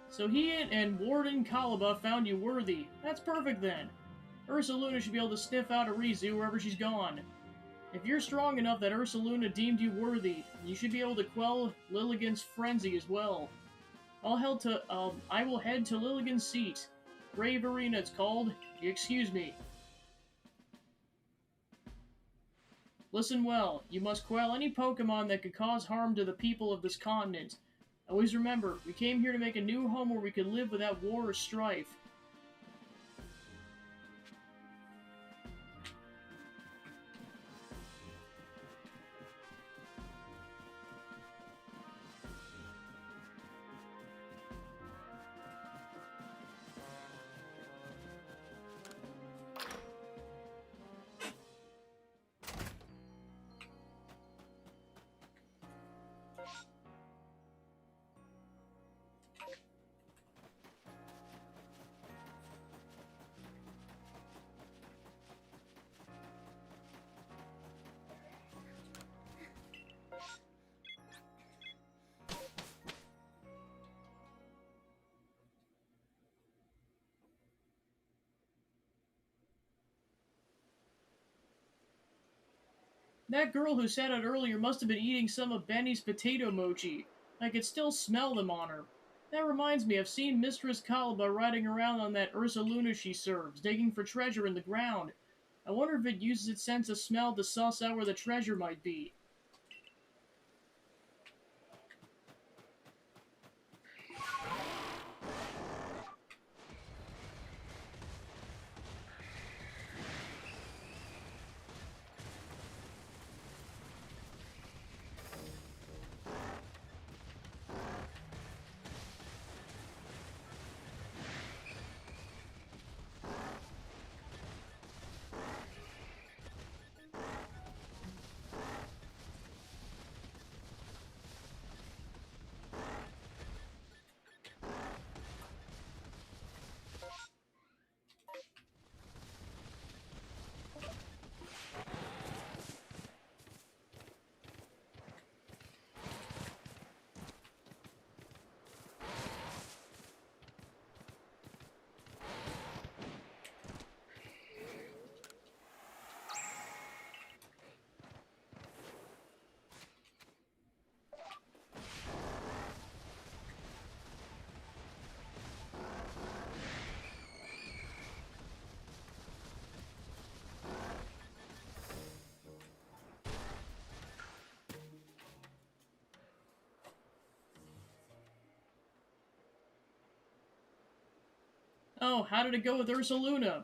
So he and Warden Kalaba found you worthy. That's perfect then. Ursaluna should be able to sniff out Arizu wherever she's gone. If you're strong enough that Ursaluna deemed you worthy, you should be able to quell Lilligant's frenzy as well. I will head to Lilligant's seat. Grave Arena it's called. Excuse me. Listen well. You must quell any Pokemon that could cause harm to the people of this continent. Always remember, we came here to make a new home where we could live without war or strife. That girl who sat out earlier must have been eating some of Benny's potato mochi. I could still smell them on her. That reminds me, I've seen Mistress Kalaba riding around on that Ursaluna she serves, digging for treasure in the ground. I wonder if it uses its sense of smell to suss out where the treasure might be. Oh, how did it go with Ursaluna?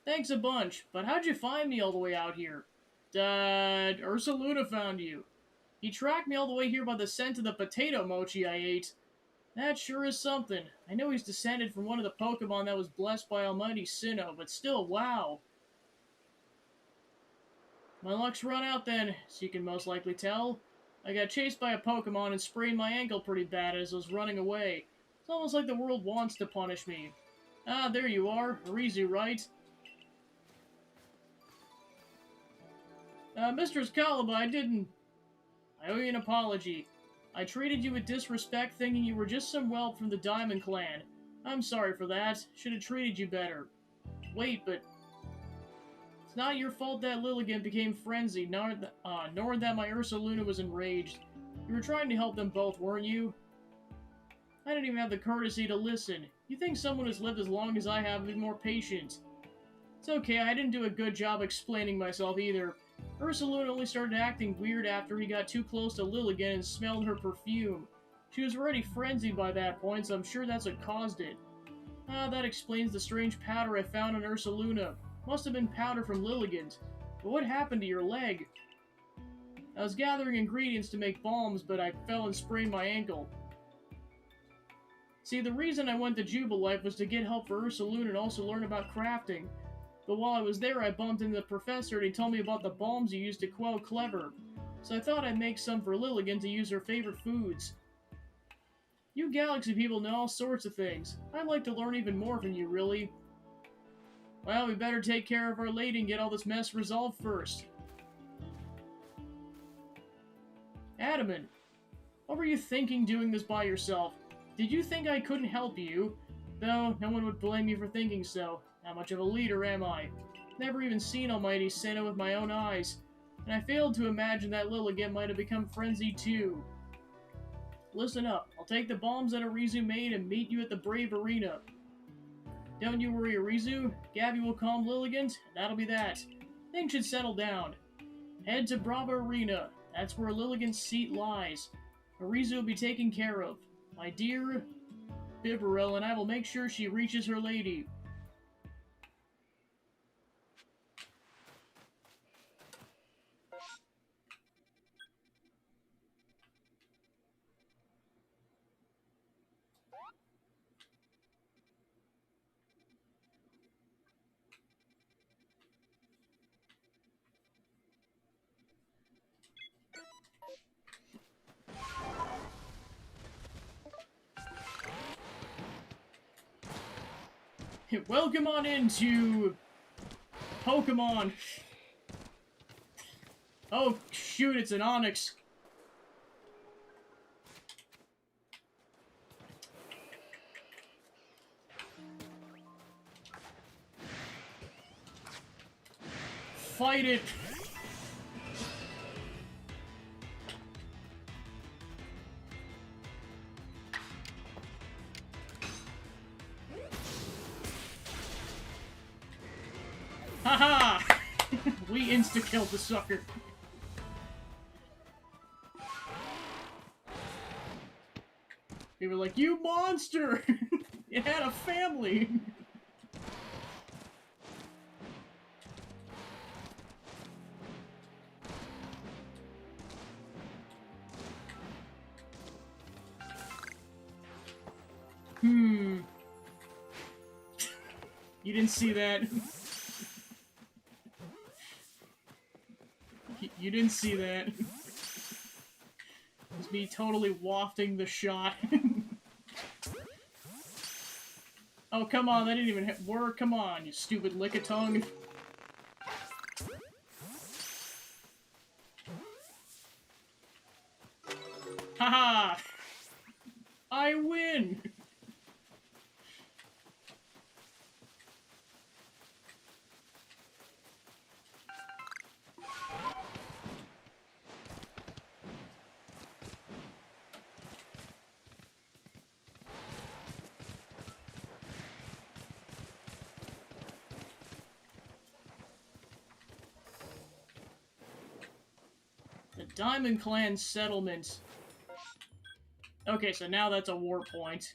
Thanks a bunch, but how'd you find me all the way out here? Ursaluna found you. He tracked me all the way here by the scent of the potato mochi I ate. That sure is something. I know he's descended from one of the Pokemon that was blessed by Almighty Sinnoh, but still, wow. My luck's run out then, as you can most likely tell. I got chased by a Pokemon and sprained my ankle pretty bad as I was running away. It's almost like the world wants to punish me. Ah, there you are. Arizu, right? Mistress Caliba, I owe you an apology. I treated you with disrespect thinking you were just some whelp from the Diamond Clan. I'm sorry for that. Should have treated you better. Wait, but... It's not your fault that Lilligant became frenzied, nor that my Ursaluna was enraged. You were trying to help them both, weren't you? I didn't even have the courtesy to listen. You think someone who's lived as long as I have would be more patient. It's okay, I didn't do a good job explaining myself either. Ursaluna only started acting weird after he got too close to Lilligant and smelled her perfume. She was already frenzied by that point, so I'm sure that's what caused it. Ah, that explains the strange powder I found on Ursaluna. Must have been powder from Lilligant. But what happened to your leg? I was gathering ingredients to make balms, but I fell and sprained my ankle. See, the reason I went to Jubilife was to get help for Ursaluna and also learn about crafting. But while I was there, I bumped into the professor and he told me about the balms you use to quell Clever. So I thought I'd make some for Lilligant to use her favorite foods. You Galaxy people know all sorts of things. I'd like to learn even more from you, really. Well, we better take care of Our Lady and get all this mess resolved first. Adamant, what were you thinking doing this by yourself? Did you think I couldn't help you? Though, no one would blame me for thinking so. How much of a leader am I? Never even seen Almighty Sinnoh with my own eyes, and I failed to imagine that Lilligant might have become frenzied too. Listen up, I'll take the bombs that Arizu made and meet you at the Brave Arena. Don't you worry, Arizu. Gabby will calm Lilligant, and that'll be that. Things should settle down. Head to Brava Arena. That's where Lilligant's seat lies. Arizu will be taken care of. My dear Bibarel and I will make sure she reaches her lady. Welcome on into Pokemon. Oh, shoot, it's an Onix. Fight it. Haha! We insta-killed the sucker. They were like, you monster! It had a family! You didn't see that. You didn't see that. It was me totally wafting the shot. Oh, come on, that didn't even work. Come on, you stupid Lickitung. Haha! I win! The Diamond Clan settlement. Okay, so now that's a war point.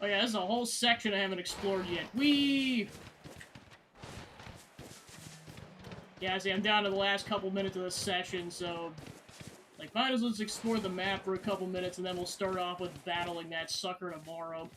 Oh yeah, there's a whole section I haven't explored yet. Whee! Yeah, see, I'm down to the last couple minutes of the session, so... Like, might as well just explore the map for a couple minutes, and then we'll start off with battling that sucker tomorrow.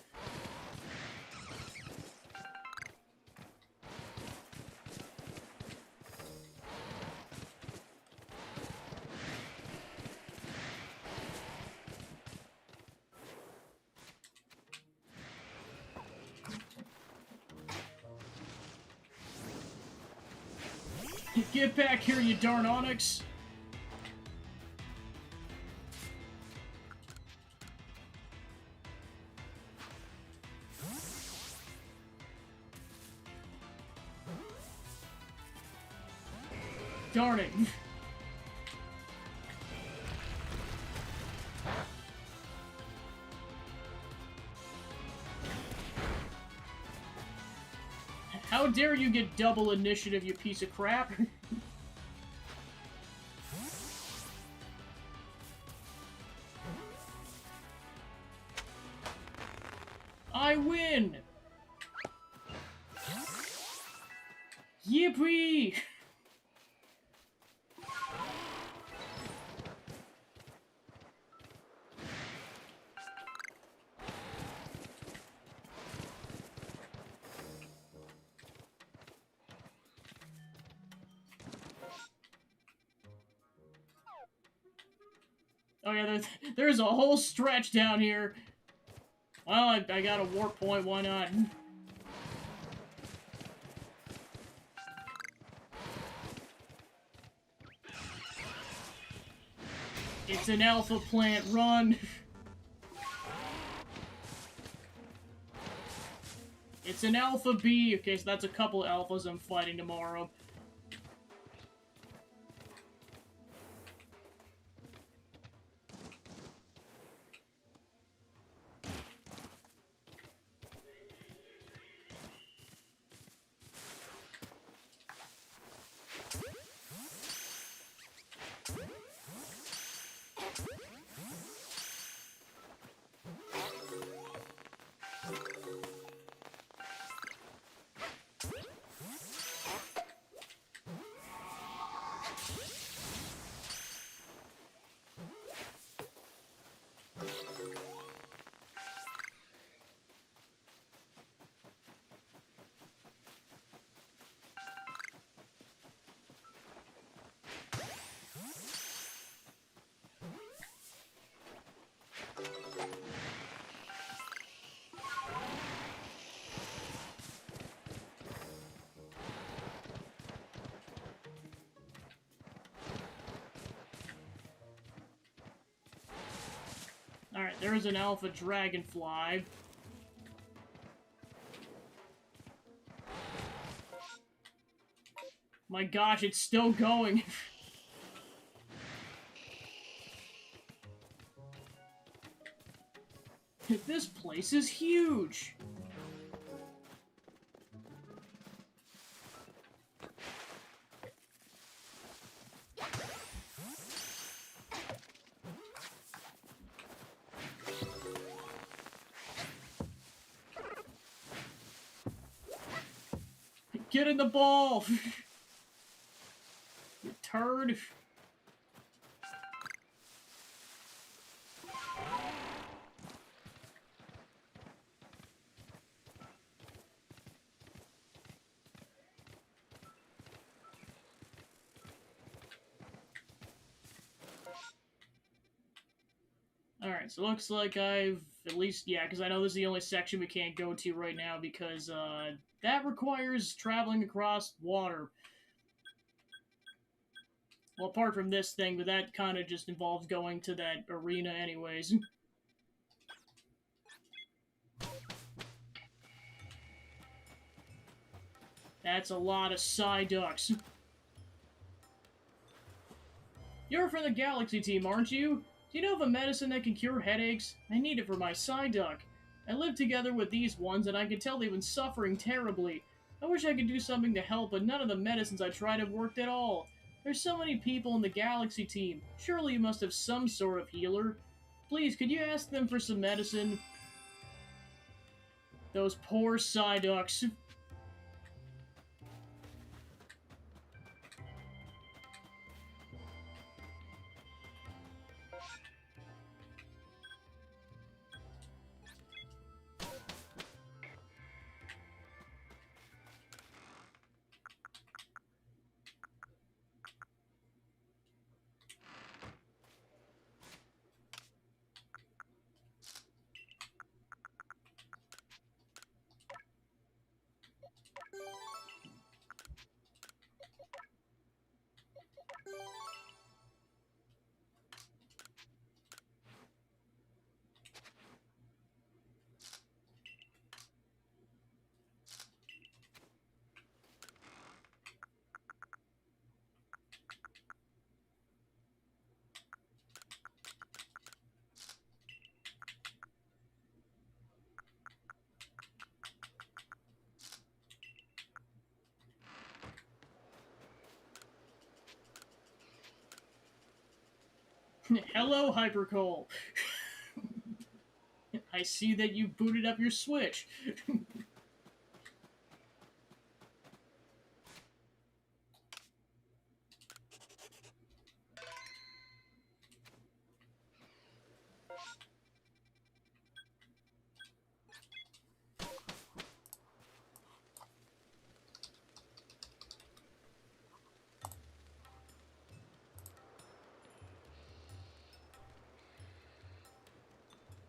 Get back here, you darn Onyx! Darn it. How dare you get double initiative, you piece of crap? I win! Yippee! Oh yeah, there's a whole stretch down here. Well, I got a warp point, why not? It's an alpha plant, run! It's an alpha bee! Okay, so that's a couple alphas I'm fighting tomorrow. Alright, there's an alpha dragonfly. My gosh, it's still going. This place is huge. Get in the ball! You turd. Alright, so looks like I've at least, yeah, because I know this is the only section we can't go to right now because, that requires traveling across water. Well, apart from this thing, but that kind of just involves going to that arena anyways. That's a lot of Psyducks. You're from the Galaxy team, aren't you? Do you know of a medicine that can cure headaches? I need it for my Psyduck. I live together with these ones, and I can tell they've been suffering terribly. I wish I could do something to help, but none of the medicines I tried have worked at all. There's so many people in the Galaxy team. Surely you must have some sort of healer. Please, could you ask them for some medicine? Those poor Psyducks. Hello, Hypercoal. I see that you booted up your Switch.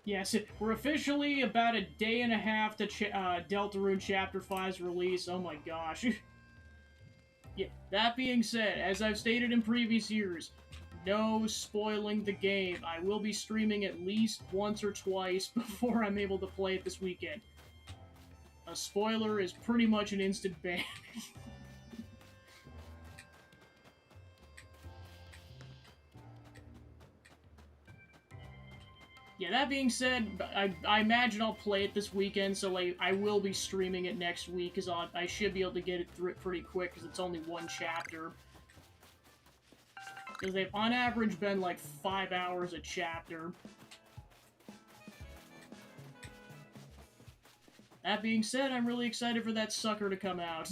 Yes, we're officially about a day and a half to Deltarune Chapter 5's release. Oh my gosh. Yeah, that being said, as I've stated in previous years, no spoiling the game. I will be streaming at least once or twice before I'm able to play it this weekend. A spoiler is pretty much an instant ban. Yeah, that being said, I imagine I'll play it this weekend, so like I will be streaming it next week, because I should be able to get it through it pretty quick, because it's only one chapter. Because they've, on average, been like 5 hours a chapter. That being said, I'm really excited for that sucker to come out.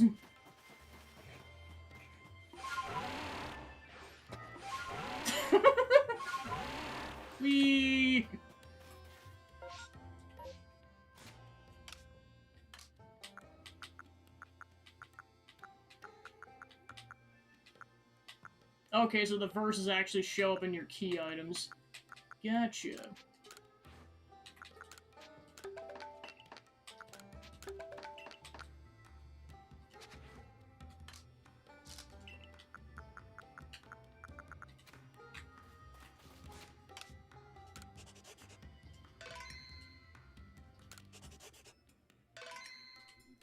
Whee! Okay, so the verses actually show up in your key items. Gotcha.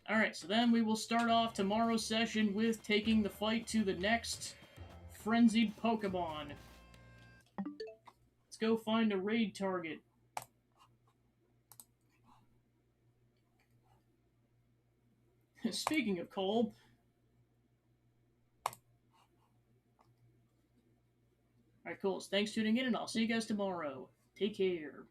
Alright, so then we will start off tomorrow's session with taking the fight to the next frenzied Pokemon. Let's go find a raid target. Speaking of coal... Alright, cool. So thanks for tuning in, and I'll see you guys tomorrow. Take care.